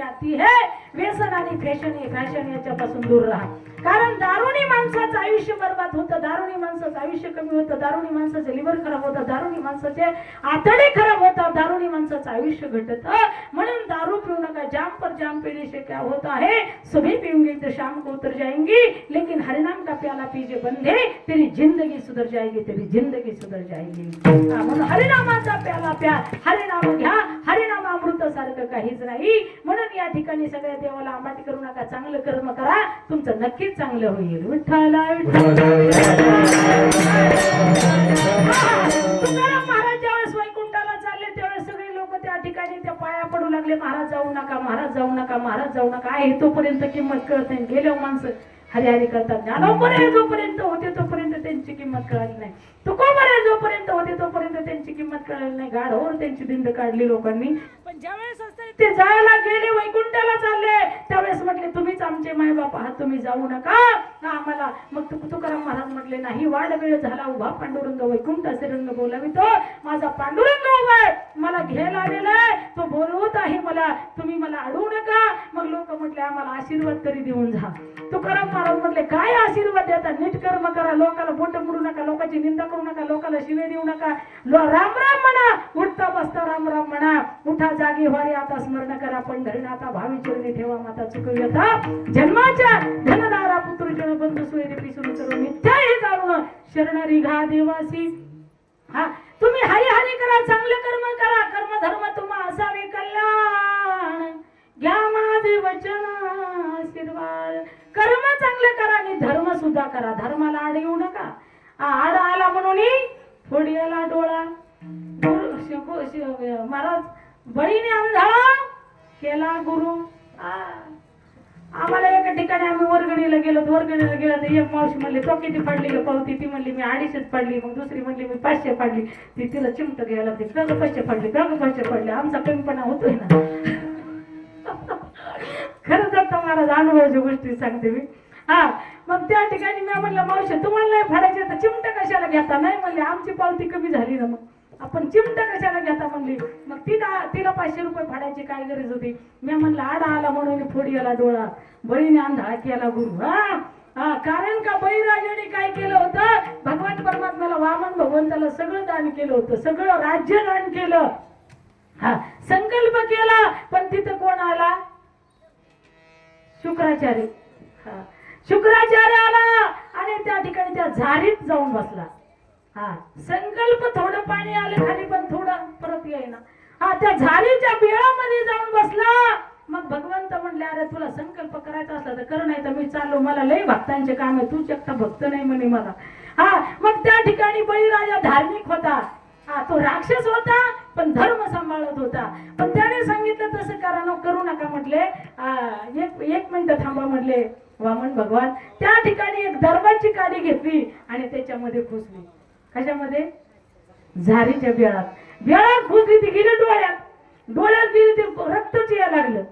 आती है व्यसन आणि फॅशन याच्यापासून दूर राहा. कारण दारुणी माणसाचं आयुष्य बर्बाद होतं, दारुणी माणसाचं आयुष्य कमी होतं, दारुणी माणसाचे लिव्हर खराब होतं, दारुणी माणसाचे आतडे खराब होतात, दारुणी माणसाचं आयुष्य घटत. म्हणून दारू पिऊ नका. जाम पर जाम पीने से क्या होता है, सुबह पीऊंगी तो शाम को उतर जाएंगी, लेकिन हरिनाम का प्याला पीजे बंदे तेरी जिंदगी सुधर जाएगी, तेरी जिंदगी सुधर जाएगी. म्हणून हरिनामाचा प्याला प्या, हरिनाम घ्या. हरिनाम अमृत सारखं काहीच नाही. म्हणून या ठिकाणी सगळ्या देवाला आंबाटी करू नका, चांगलं कर्म करा, तुमचं नक्कीच चांगलं होईल. विठ्ठला तुकाराम महाराज ज्यावेळेस वैकुंठाला चालले त्यावेळेस सगळे लोक त्या ठिकाणी त्या पाया पडू लागले. महाराज जाऊ नका, महाराज जाऊ नका, महाराज जाऊ नका. आहे तोपर्यंत किंमत कळत नाही. गेल्या माणसं हरिहरी करतात. ज्ञानोबरे जोपर्यंत होते तोपर्यंत त्यांची किंमत कळाली नाही. तुकोबरे जोपर्यंत होते तोपर्यंत त्यांची किंमत कळाली नाही. गाढवावर त्यांची दिंड काढली लोकांनी. पण ज्यावेळेस ते जायला गेले, वैकुंठाला चालले, त्यावेळेस म्हटले तुम्हीच आमचे माय बाप आहात, तुम्ही जाऊ नका आम्हाला. मग तुकाराम महाराज म्हटले नाही, वाढ वेळ झाला, उभा पांडुरंग वैकुंठाचे रंग बोलावितो. माझा पांडुरंग उभा आहे, मला घ्यायला आलेला आहे, तो बोलवत आहे मला, तुम्ही मला अडवू नका. मग लोक म्हटले आम्हाला आशीर्वाद तरी देऊन जा. तुकाराम महाराज म्हटले काय आशीर्वाद देता, नीट कर्म करा, लोकाला बोट मुडू नका, लोकांची निंदा करू नका, लोकाला शिवे देऊ नका, राम राम म्हणा, उठता बसता राम राम म्हणा, उठा जागी व्हारी आता स्मरण करा, पंढरीनाथा भावी चरणी ठेवा माता चुकविता जन्माच्या धनदारा पुत्र जन बंधू सोयरे पिसून सर्व मिथ्या हे जाणून शरणारी घा देवासी. हा, तुम्ही हरी हरी करा, चांगले कर्म करा, कर्म धर्म तुम्हा असावे कल्याण, घ्या माझे वचन आशीर्वाद. कर्म चांगले करा आणि धर्म सुद्धा करा, धर्माला आड येऊ नका. आड आला म्हणून फोडियाला डोळा. महाराज बळीने आंधळा केला गुरु. आम्हाला एका ठिकाणी आम्ही वर्गणीला गेलो तर एक मावशी म्हणली तो किती पडली ग पावती, ती म्हणली मी 250 पडली. मग दुसरी म्हणली मी 500 पडली. ती तिला चिमट घ्यायला लागते, प्रग 500 पडले. आमचा कमीपणा होतोय ना. खरंच आता महाराज अनुभवाच्या गोष्टी सांगते मी. हा, मग त्या ठिकाणी मी म्हणलं मावशी तुम्हाला नाही फाडायचे तर चिमट कशाला घेता? नाही म्हणले आमची पावती कमी झाली ना, मग आपण चिमट कशाला घेता म्हणली. मग तिला 500 रुपये फाडायची काय गरज होती? मी म्हणलं आडा आला म्हणून फोडियाला डोळा, बळीने आंधळा केला गुरु. हा, कारण का बळीराजाने काय केलं होतं, भगवान परमात्म्याला वामन भगवंताला सगळं दान केलं होतं, सगळं राज्य दान केलं. हा, संकल्प केला, पण तिथं कोण आला? शुक्राचार्य. हा, शुक्राचार्य आला आणि त्या ठिकाणी त्या झारीत जाऊन बसला. हा संकल्प, थोडं पाणी आलं खाली पण थोडं परत येईना. हा त्या झारीच्या बिळामध्ये जाऊन बसला. मग भगवंत म्हणले, अरे तुला संकल्प करायचा असला तर कर, नाही तर मी चाललो, मला लय भक्तांचे काम आहे, तूच एकटा भक्त नाही म्हणे मला. हा मग त्या ठिकाणी बळीराजा धार्मिक होता. हा तो राक्षस होता पण धर्म सांभाळत होता. पण त्याने सांगितलं तसं करू नका म्हटले. एक मिनिट थांबा म्हटले वामन भगवान. त्या ठिकाणी एक दर्भाची काडी घेतली आणि त्याच्यामध्ये घुसली. कशामध्ये? झारीच्या बिळात घुसली. ती गेली डोळ्यात गेली, ते रक्तच यायला लागलं.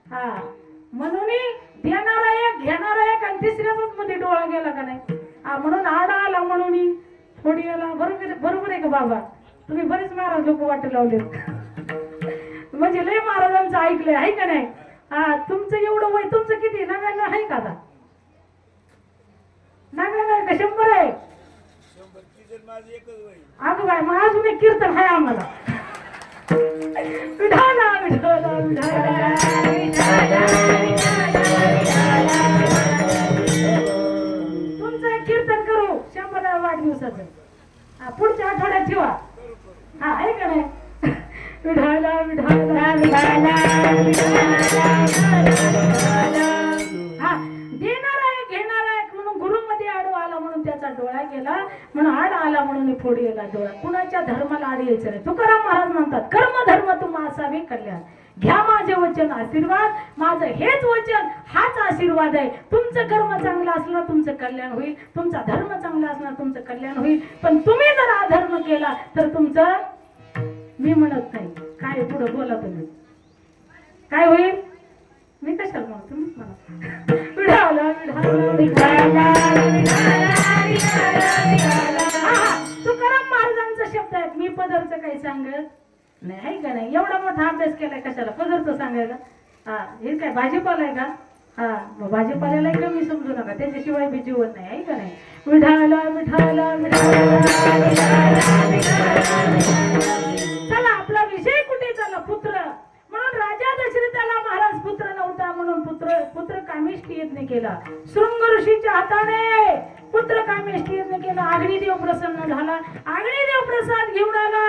हा म्हणून देणारा एक घेणारा एक आणि तिसऱ्याच मध्ये डोळा गेला का नाही. हा म्हणून आडा आला म्हणून थोडी याला. बरोबर आहे का बाबा? तुम्ही बरेच महाराज लोक वाट लावले म्हणजे लय महाराजांचं ऐकलंय आहे का नाही. हा तुमचं एवढं वय, तुमचं किती 99 आहे का? आता 99 का 100 आहे? अगं बाय, मग अजून एक कीर्तन आहे आम्हाला. विठाला विठाला विठाला तुमचं एक कीर्तन करू 100व्या वाढदिवसाचं. पुढच्या आठवड्यात ठेवा. हा आहे का नाही? विठाला विठाला विठाला हा देणारा एक घेणारा एक म्हणून गुरुमध्ये आडवा आला म्हणून त्याचा डोळा गेला. म्हणून आड आला म्हणून फोडी गेला डोळा. कुणाच्या धर्माला आड यायचं नाही. तुकाराम महाराज म्हणतात, कर्म धर्म तुम्हा असावे कल्याण. घ्या माझे वचन आशीर्वाद. माझं हेच वचन, हाच आशीर्वाद आहे. तुमचं कर्म चांगलं असलं तुमचं कल्याण होईल, तुमचा धर्म चांगला असला तुमचं कल्याण होईल. पण तुम्ही जर अधर्म केला तर तुमचं, मी म्हणत नाही काय, पुढे बोला तुम्ही, काय होईल? मी कशाला म्हणतो, तुम्हीच म्हणा. विढाला तुकाराम महाराजांचा शब्द आहे. मी पदरचं काही सांगत नाही आहे का नाही. एवढा मोठा अभ्यास केलाय कशाला पदरचं सांगायला. हा हे काय भाजीपाला आहे का? हा मग भाजीपाल्याला कमी समजू नका, त्याच्याशिवाय बी जीवन नाही आहे का नाही. विठाला विठाला चला आपला विषय कुठे झाला? पुत्र. म्हणून राजा दशरथाला महाराज पुत्र नव्हता म्हणून पुत्र कामेष्ठी यज्ञ केला. शृंग ऋषीच्या हाताने पुत्र कामेष्ठी यज्ञ केला. अग्निदेव प्रसन्न झाला. अग्निदेव प्रसाद घेऊन आला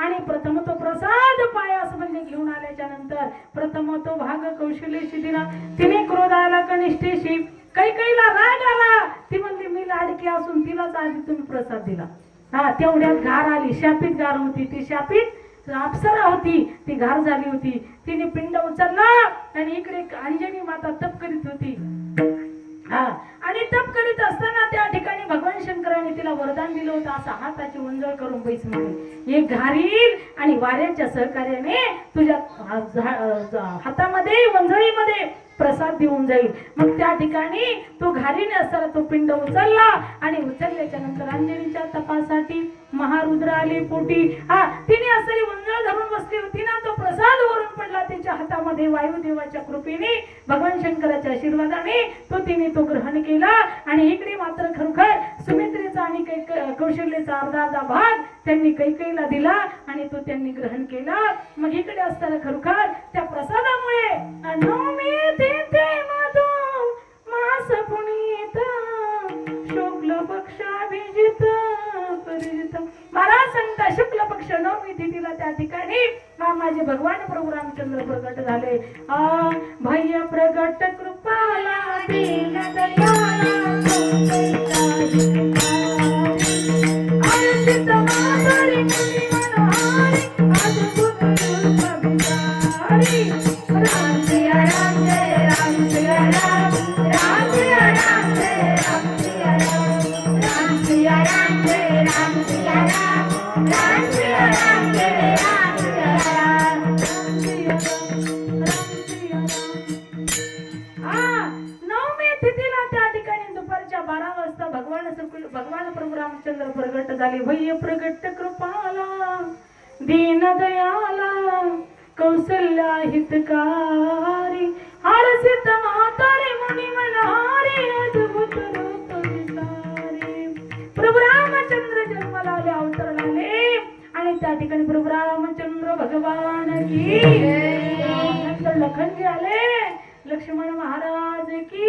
आणि प्रथम तो प्रसाद पायास म्हणजे घेऊन आल्याच्या नंतर प्रथम तो भाग कौशल्याशी दिला. तिने क्रोध आला कनिष्ठेशी. कैकेयीला राग आला. ती म्हणली मी लाडकी असून तिलाच आधी तुम्ही प्रसाद दिला. हा तेवढ्यात घार आली. शापित घार होती ती. शापित अप्सरा होती ती. घार झाली होती. तिने पिंड उचलला आणि इकडे अंजनी माता तप करीत होती. हा आणि तप करीत असताना त्या ठिकाणी भगवान शंकराने तिला वरदान दिलं होतं, असा हाताची वंजळ करून बैस म्हणे. एक घारील आणि वाऱ्याच्या सहकार्याने तुझ्या हातामध्ये वंजळीमध्ये प्रसाद देऊन जाईल. मग त्या ठिकाणी तो घारीने असताना तो पिंड उचलला आणि उचलल्याच्या नंतर अंजनीच्या तपासाठी महारुद्र आले पोटी. हा तिने असली वंजळ धरून बसली होती ना, तो प्रसाद वरून पडला तिच्या हातामध्ये. वायुदेवाच्या कृपेने भगवान शंकराच्या आशीर्वादाने तिने तो ग्रहण केला. आणि इकडे मात्र खरोखर सुमित्रेचा आणि कौशल्याचा अर्धा भाग त्यांनी कैकेयीला दिला आणि तो त्यांनी ग्रहण केला. मग इकडे असताना खरोखर त्या प्रसादामुळे नवमी तिथे मधु मास पुनीत शुक्ल पक्षाभिजित परिजित. महाराज सांगता शुक्ल पक्ष नवमी तिथीला त्या ठिकाणी माझे भगवान प्रभू रामचंद्र प्रगट झाले. भय प्रगट कृपाला दीन दयाला आरसित माधुरी मुनी मनोहारी अद्भुत रूप विचारी. राम सिया राम जय राम सिया राम, राम सिया राम जय राम सिया राम, राम सिया राम जय राम सिया राम, राम सिया राम जय राम सिया राम, राम सिया राम, राम सिया राम. हा नवमी तिथीला त्या ठिकाणी दुपारच्या 12 वाजता भगवान प्रभू रामचंद्र प्रगट झाले. भय प्रगट कृपाला दीन दयाला कौसल्या हितकारी हर्षित मातारे मुनी मनहारी अद्भुत रूप विचारी. प्रभू रामचंद्र जन्माला आले, अवतरणाले आणि त्या ठिकाणी प्रभू रामचंद्र भगवान की नंतर लखनजी आले. लक्ष्मण महाराज की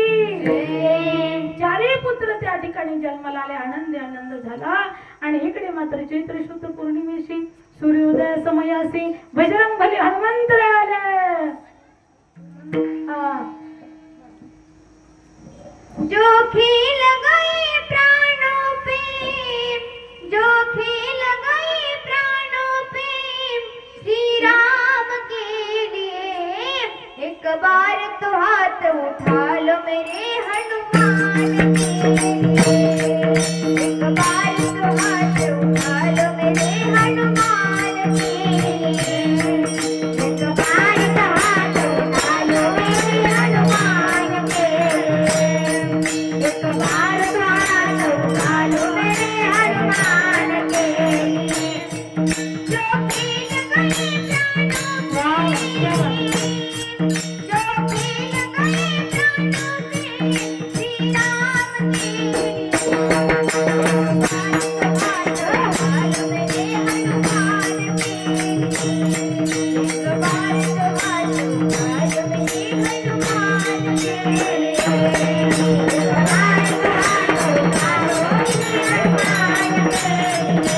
चारही पुत्र त्या ठिकाणी जन्माला आले. आनंद आनंद झाला. आणि इकडे मात्र चैत्र शुद्ध पौर्णिमेशी सूर्योदय समयासी बजरंग बली हनुमंत आले. जो खेल गए प्राणों पे, जो खेल गए प्राणों पे श्री राम के लिए, एक बार तो हाथ उठा लो मेरे हनुमान के लिए, एक बार तो हाथ उठा लो मेरे हनुमान के लिए, एक बार तो हाथ उठा लो मेरे हनुमान के लिए, एक बार तो हाथ उठा लो मेरे हनुमान के लिए। जो खेल गए प्राणों पे, जो खेल गए प्राणों पे श्री राम के लिए, हाथ मेरे हनुमान के लिए, एक बार तो हाथ उठा लो मेरे हनुमान के लिए, एक बार तो हाथ उठा लो मेरे हनुमान के लिए,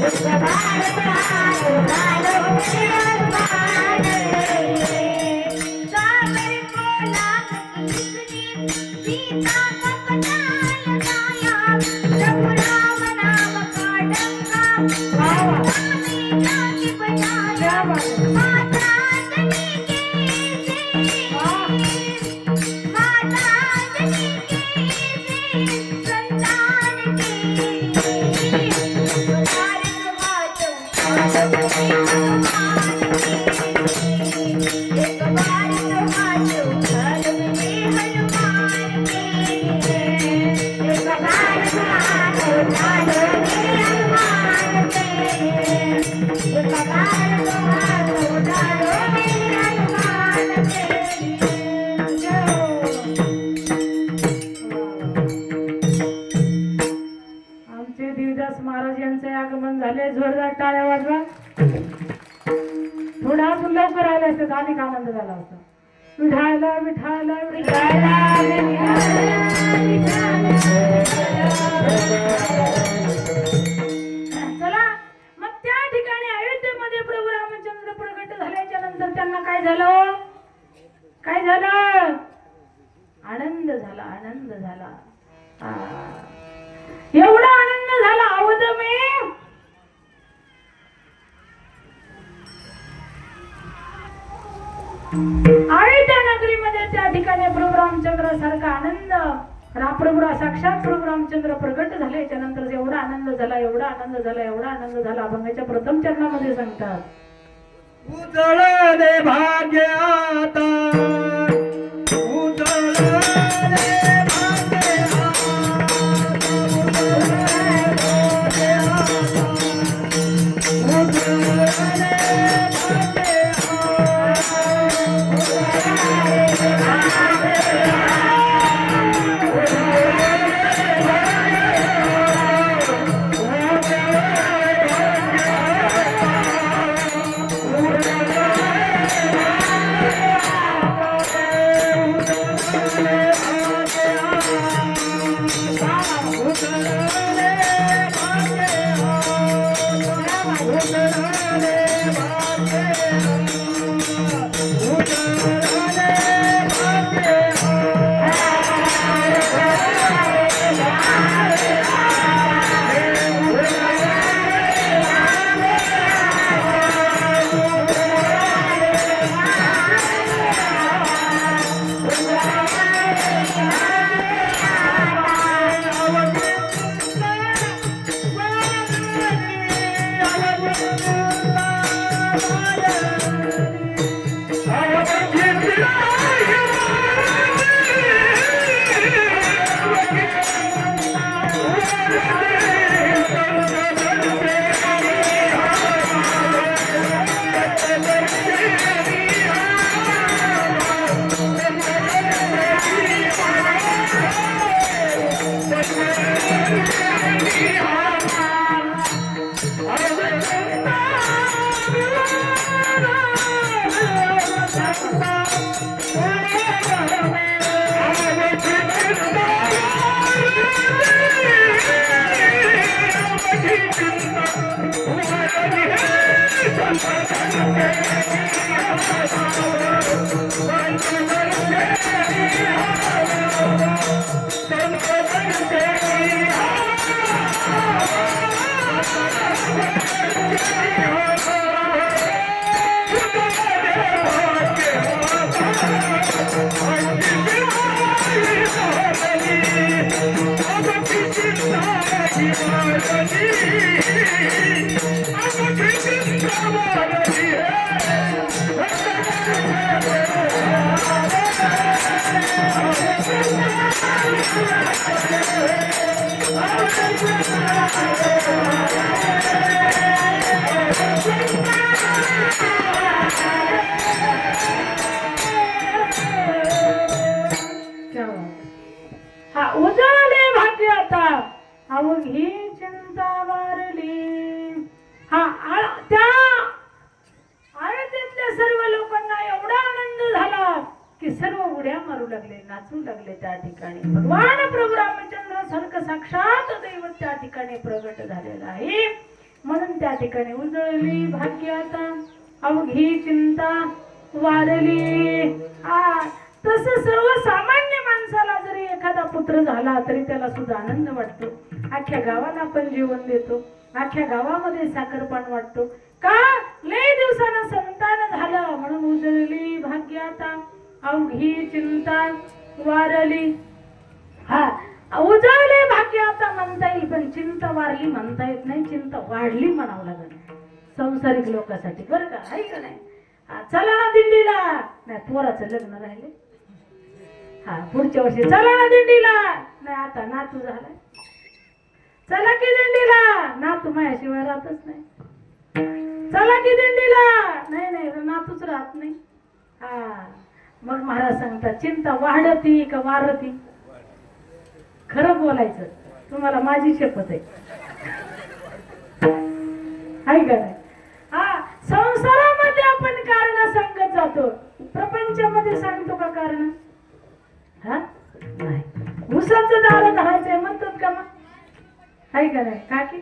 एक बार तो हाथ उठा लो मेरे हनुमान के लिए। सागर को लाख किसने सीता का पता लगाया, जब राम नाम का डंका में जाके बजाया, माता अंजलि के से, माता अंजलि के से संतान के लिए, एक बार तो हाथ उठा लो मेरे हनुमान के लिए, एक बार तो हाथ उठा लो मेरे हनुमान के लिए, एक बार तो हाथ उठा लो मेरे हनुमान के लिए, एक बार तो हाथ उठा लो मेरे हनुमान के आमचे देवदास महाराज यांचे आगमन झाले. जोरदार टाळ्या वाजवा. थोडा अजून लवकर आले असते तर अधिक आनंद झाला असता. विठाला विठाला विठाला चला. मग त्या ठिकाणी अयोध्येमध्ये प्रभू रामचंद्र प्रगट झाल्याच्या नंतर त्यांना काय झालं? काय झालं? आनंद झाला. आनंद झाला. एवढा आनंद झाला अवध में अयोध्या नगरीमध्ये त्या ठिकाणी प्रभू रामचंद्रासारखा आनंद प्रभू साक्षात प्रभू रामचंद्र प्रगट झाल्याच्या नंतर एवढा आनंद झाला. एवढा आनंद झाला. एवढा आनंद झाला. अभंगाच्या प्रथम चरणामध्ये सांगतात. उजळले भाग्य आता, उजळले भाग्य Oh, हा उजळले भाग्य आता अवघी चिंता वारली. हा त्या आळतीतल्या सर्व लोकांना एवढा आनंद झाला की सर्व उड्या मारू लागले, नाचू लागले. त्या ठिकाणी भगवान प्रभू रामचंद्र सारखं साक्षात दैवत त्या ठिकाणी प्रगट झालेलं आहे. म्हणून त्या ठिकाणी उजळली भाग्य आता अवघी चिंता वारली. तसं सर्वसामान्य माणसाला जरी एखादा पुत्र झाला तरी त्याला सुद्धा आनंद वाटतो. अख्ख्या गावाला आपण जेवण देतो, अख्ख्या गावामध्ये साखरपान वाटतो. का लय दिवसानं संतान झालं म्हणून उजळली भाग्य आता अवघी चिंता वारली. हा उजळले भाग्य आता म्हणता येईल, पण चिंता वारली म्हणता येत नाही. चिंता वाढली म्हणावं लागेल संसारिक लोकांसाठी, बरं का? आहे का नाही? चला ना दिंडीला, नाही पोराचं लग्न राहिले. हा पुढच्या वर्षी चला ना दिंडीला, नाही आता नातू झालाय. चला की दिंडीला, नातू माझ्याशिवाय राहतच नाही. चला की दिंडीला, नाही नाही नातूच राहत नाही. हा मग महाराज सांगतात चिंता वाढती का वारती? खरं बोलायचं, तुम्हाला माझी शपथ आहे का नाही? हा संसारामध्ये आपण कारण सांगत जातो, प्रपंचामध्ये सांगतो का कारण? हा नाही. उसाचं दार धरायचंय म्हणतात का मग? आहे का नाही काकी?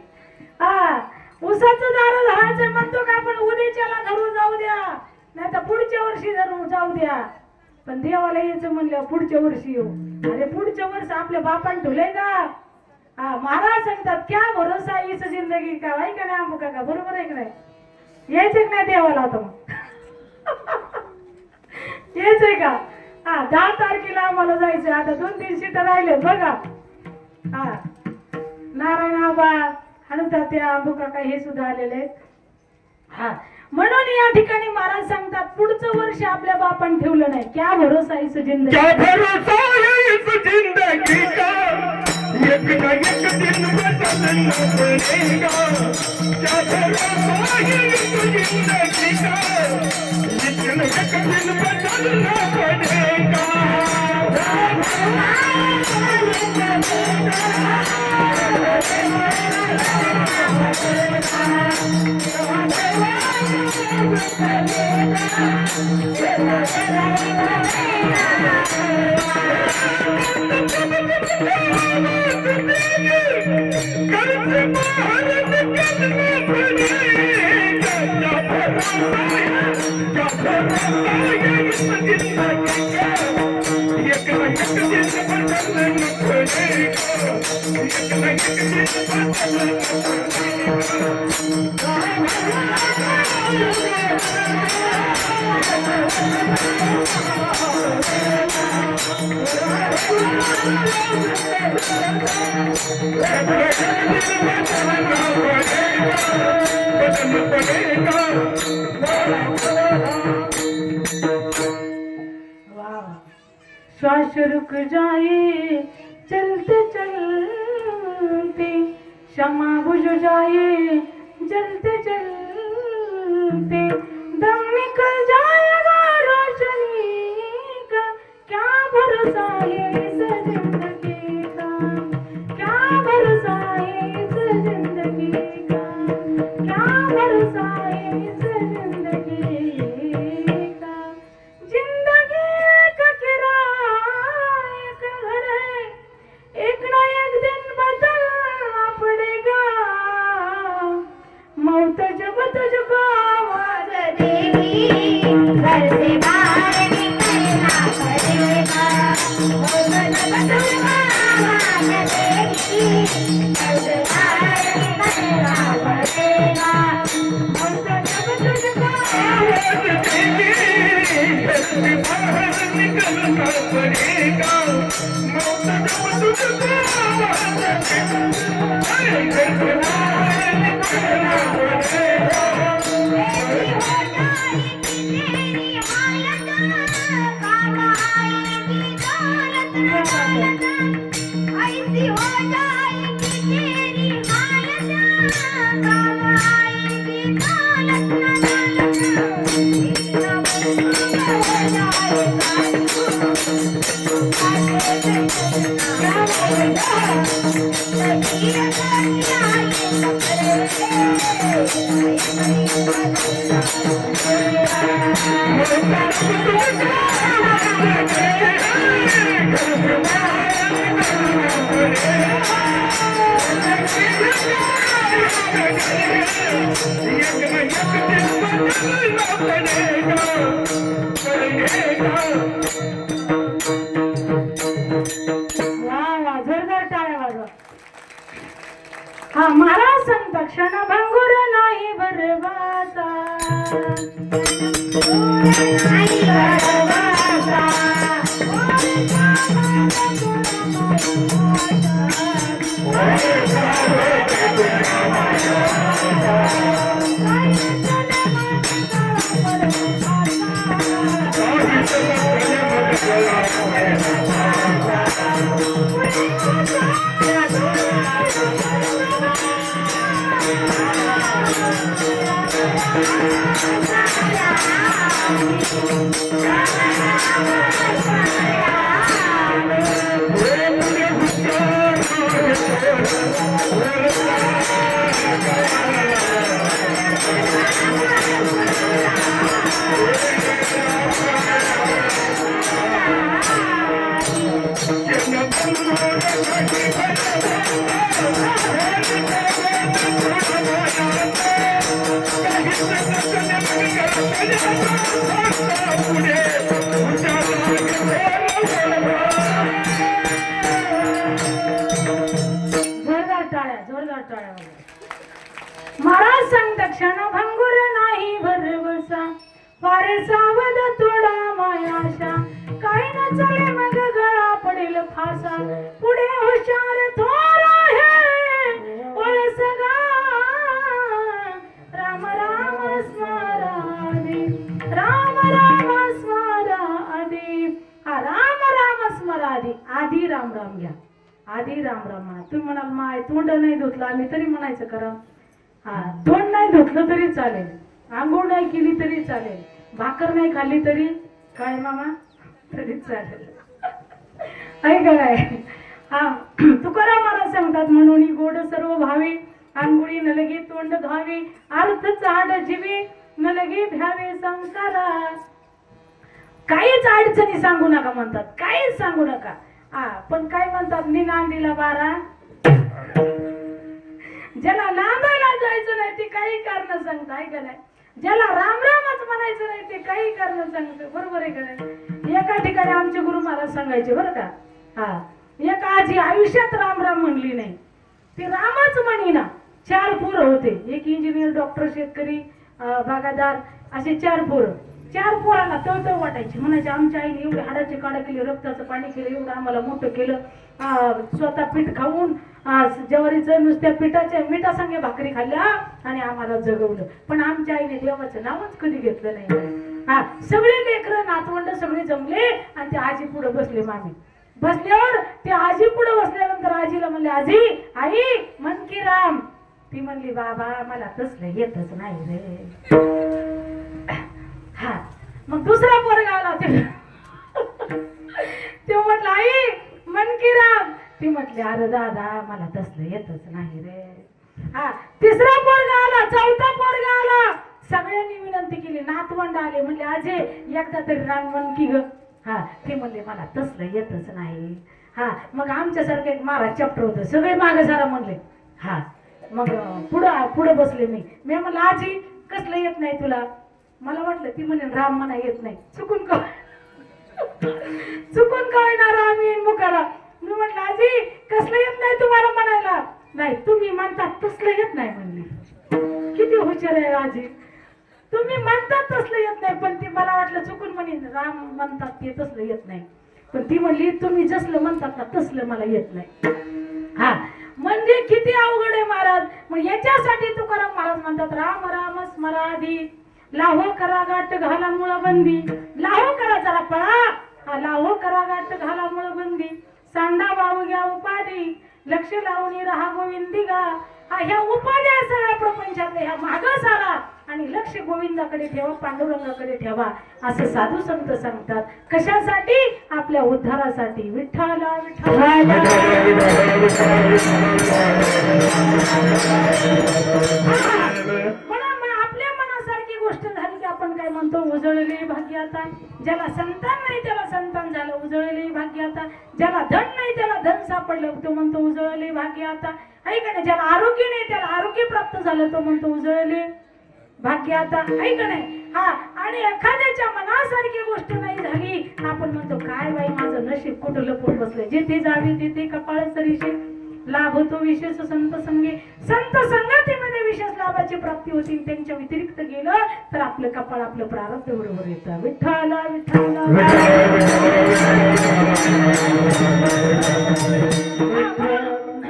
हा उसाचं दार धरायचंय म्हणतो का आपण? उद्याच्याला धरून जाऊ द्या, नाही तर पुढच्या वर्षी धरून जाऊ द्या. पण देवाला यायचं म्हणलं पुढच्या वर्षी येऊ. अरे पुढच्या वर्ष आपल्या बापान ठेवलंय का? हा महाराज सांगतात क्या भरोसा इस जिंदगी का? आहे का नाही? आंबू काका बरोबर आहे का नाही? यायचंय का नाही देवाला आता? मग यायचंय का? हा 10 तारखेला आम्हाला जायचंय. आता 2-3 सीट राहिले बघा. हा नारायण आबा हनुता त्या आंबू काका हे सुद्धा आलेले आहेत. हा म्हणून या ठिकाणी महाराज सांगतात पुढचं वर्ष आपल्या बापान ठेवलं नाही. क्या भरोसा इस जिंदगी, क्या भरोसा है इस जिंदगी का, एक न एक दिन बदलना पड़ेगा. क्या भरोसा है इस जिंदगी का, एक न एक दिन बदलना पड़ेगा. श्वास रुक जाए चलते चलते, क्षमा बुझ जाए जलते चलते, दम निकल जाएगा रोशनी का. क्या भरोसा है इस जिंदगी का, क्या भरोसा है इस जिंदगी का, क्या भरोसा है इस जिंदगी का. जिंदगी एक किराए का घर है, एक ना एक दिन बदलना पड़ेगा. मौत जब तुझको आवाज से बाहर निकलना पड़ेगा वो जब तुझको आवाज देगी घर से बाहर निकलना पड़ेगा वो जब तुझको आवाज देगी घर से बाहर निकलना पड़ेगा मौत जब तुझको आवाज देगी घर से बाहर निकलना पड़ेगा ऐसी हो जाएगी तेरी हालत काम आएगी दौलत इतना हो जोरदार टाळ्या वाजवा. हा महाराज संत क्षण भंगुर नाही बरबाचा नाही बरबाचा जोरदार टाळ्या वाजवा. महाराज संत क्षण भंगुर नाही भरवसा वारे सावध थोडा मायाशा काही न चले मग गळा पडेल फासा पुढे हुशार थोरा है ओळसगा राम राम स्मरादी राम राम स्मरादी. हा राम राम स्मरादी आधी राम राम घ्या आधी राम राम म्हणा. तुम्ही म्हणाल माय तोंड नाही धुतलं आम्ही तरी म्हणायचं करा. हा तोंड नाही धुतलं तरी चालेल आंघोळ नाही केली तरी चालेल भाकर नाही खाल्ली तरी काय मामा तरी चालेल ऐका काय. हा तुकाराम महाराज सांगतात म्हणून गोड सर्व भावी आंघोळी न लगे तोंड धुवावी अर्थ चाड जीवी न लगे भ्यावे संसारा. काहीच अडचणी सांगू नका म्हणतात काहीच सांगू नका. हा पण काय म्हणतात मी नांदीला बारा ज्याला नांदायला जायचं नाही ते काही कारण सांगत आहे का नाही. ज्याला राम रामच म्हणायचं नाही ते काही कारण सांगत बरोबर आहे का नाही. एका ठिकाणी आमचे गुरु महाराज सांगायचे बरं का. हा एक आजी आयुष्यात राम राम म्हणली नाही ती रामच म्हणीना. 4 पोरं होते एक इंजिनियर डॉक्टर शेतकरी बागायतदार असे 4 पोरं. 4 पोरांना तळतळ वाटायची म्हणायचे आमच्या आईने एवढे हाडाचे काढा केले रक्ताचं पाणी केलं एवढं आम्हाला मोठं केलं स्वतः पीठ खाऊन ज्वारीचं नुसत्या पिठाच्या मिठासंगे भाकरी खाल्ल्या आणि आम्हाला जगवलं पण आमच्या आईने देवाचं नावच कधी घेतलं नाही. हा सगळे लेकरं नातवंड सगळे जमले आणि ते आजी पुढे बसले. मामी बसल्यावर ते आजी पुढे बसल्यानंतर आजीला म्हणले आजी आई मन की राम. ती म्हणली बाबा मला तसलं येतच नाही रे. हा मग दुसरा पोरगा आला ते म्हटलं आई मन की राम. ती म्हटली अरे दादा मला तसलं येतच नाही रे. हा तिसरा पोरगा आला चौथा पोरगा आला सगळ्यांनी विनंती केली नातवंड आले म्हणले आजे एकदा तरी राम मन की ग. हा ते म्हणले मला तसलं येतच नाही. हा मग आमच्यासारखं एक महाराज चॅप्टर होतं सगळे मागे जरा म्हणले. हा मग पुढं बसले मी म्हणलं आजी कसलं येत नाही तुला. मला वाटलं ती म्हणे राम म्हणा येत नाही, चुकून का चुकून का होईना राम येईन मुखाला. मी म्हटलं आजी कसलं येत नाही तुम्हाला म्हणायला. नाही तुम्ही म्हणतात तसलं येत नाही म्हणली. किती हुशार आहे आजी, तुम्ही म्हणतात तसलं येत नाही, पण ती मला वाटलं चुकून म्हणे राम म्हणतात ते तसलं येत नाही, पण ती म्हणली तुम्ही जसलं म्हणतात ना तसलं मला येत नाही. हा म्हणजे किती अवघड आहे महाराज. मग याच्यासाठी तुकाराम महाराज म्हणतात राम राम स्मराधी लाहो करा गाठ घाला मुळ बंदी. लाहो करा जरा पळा, हा लाहो करा गाठ घाला मुळ बंदी. सांडा वाहू घ्या उपाधी लक्ष लावून राहा गोविंदिगा. हा ह्या उपाध्या सगळ्या प्रपंचातल्या ह्या माग सारा आणि लक्ष गोविंदाकडे ठेवा, पांडुरंगाकडे ठेवा असं साधू संत सांगतात. कशासाठी? आपल्या उद्धारासाठी. विठ्ठला विठ्ठला आपल्या मनासारखी गोष्ट झाली की आपण काय म्हणतो उजळले भाग्याता. ज्याला संतान नाही त्याला संतान झालं उजळले भाग्याता. ज्याला धन नाही त्याला धन सापडलं तो म्हणतो उजळले भाग्याता. ऐक ना, ज्याला आरोग्य नाही त्याला आरोग्य प्राप्त झालं तो म्हणतो उजळले भाग्याता. ऐक नाही. हा आणि एखाद्याच्या मनासारखी गोष्ट नाही झाली आपण म्हणतो काय बाई माझं नशीब कुठं लपून बसले. जिथे जावी तिथे कपाळ सरीशी लाभ होतो विशेष संत संगे. संत संगतीमध्ये विशेष लाभाची प्राप्ती होती. त्यांच्या व्यतिरिक्त गेलं तर आपलं कपाळ आपलं प्रारब्ध बरोबर येतं. विठ्ठला विठ्ठला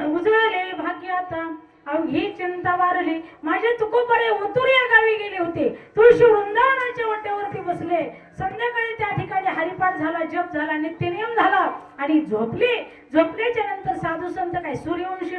उजळले भाग्याता अवघी चिंता वारली. माझे तुकोबरे ओतूर या गावी गेले होते. तुळशी वृंदावनाच्या वाट्यावरती बसले. संध्याकाळी त्या ठिकाणी हरिपाठ झाला, जप झाला, नित्यनियम झाला आणि झोपले. झोपल्याच्या नंतर साधू संत काय सूर्यवंशी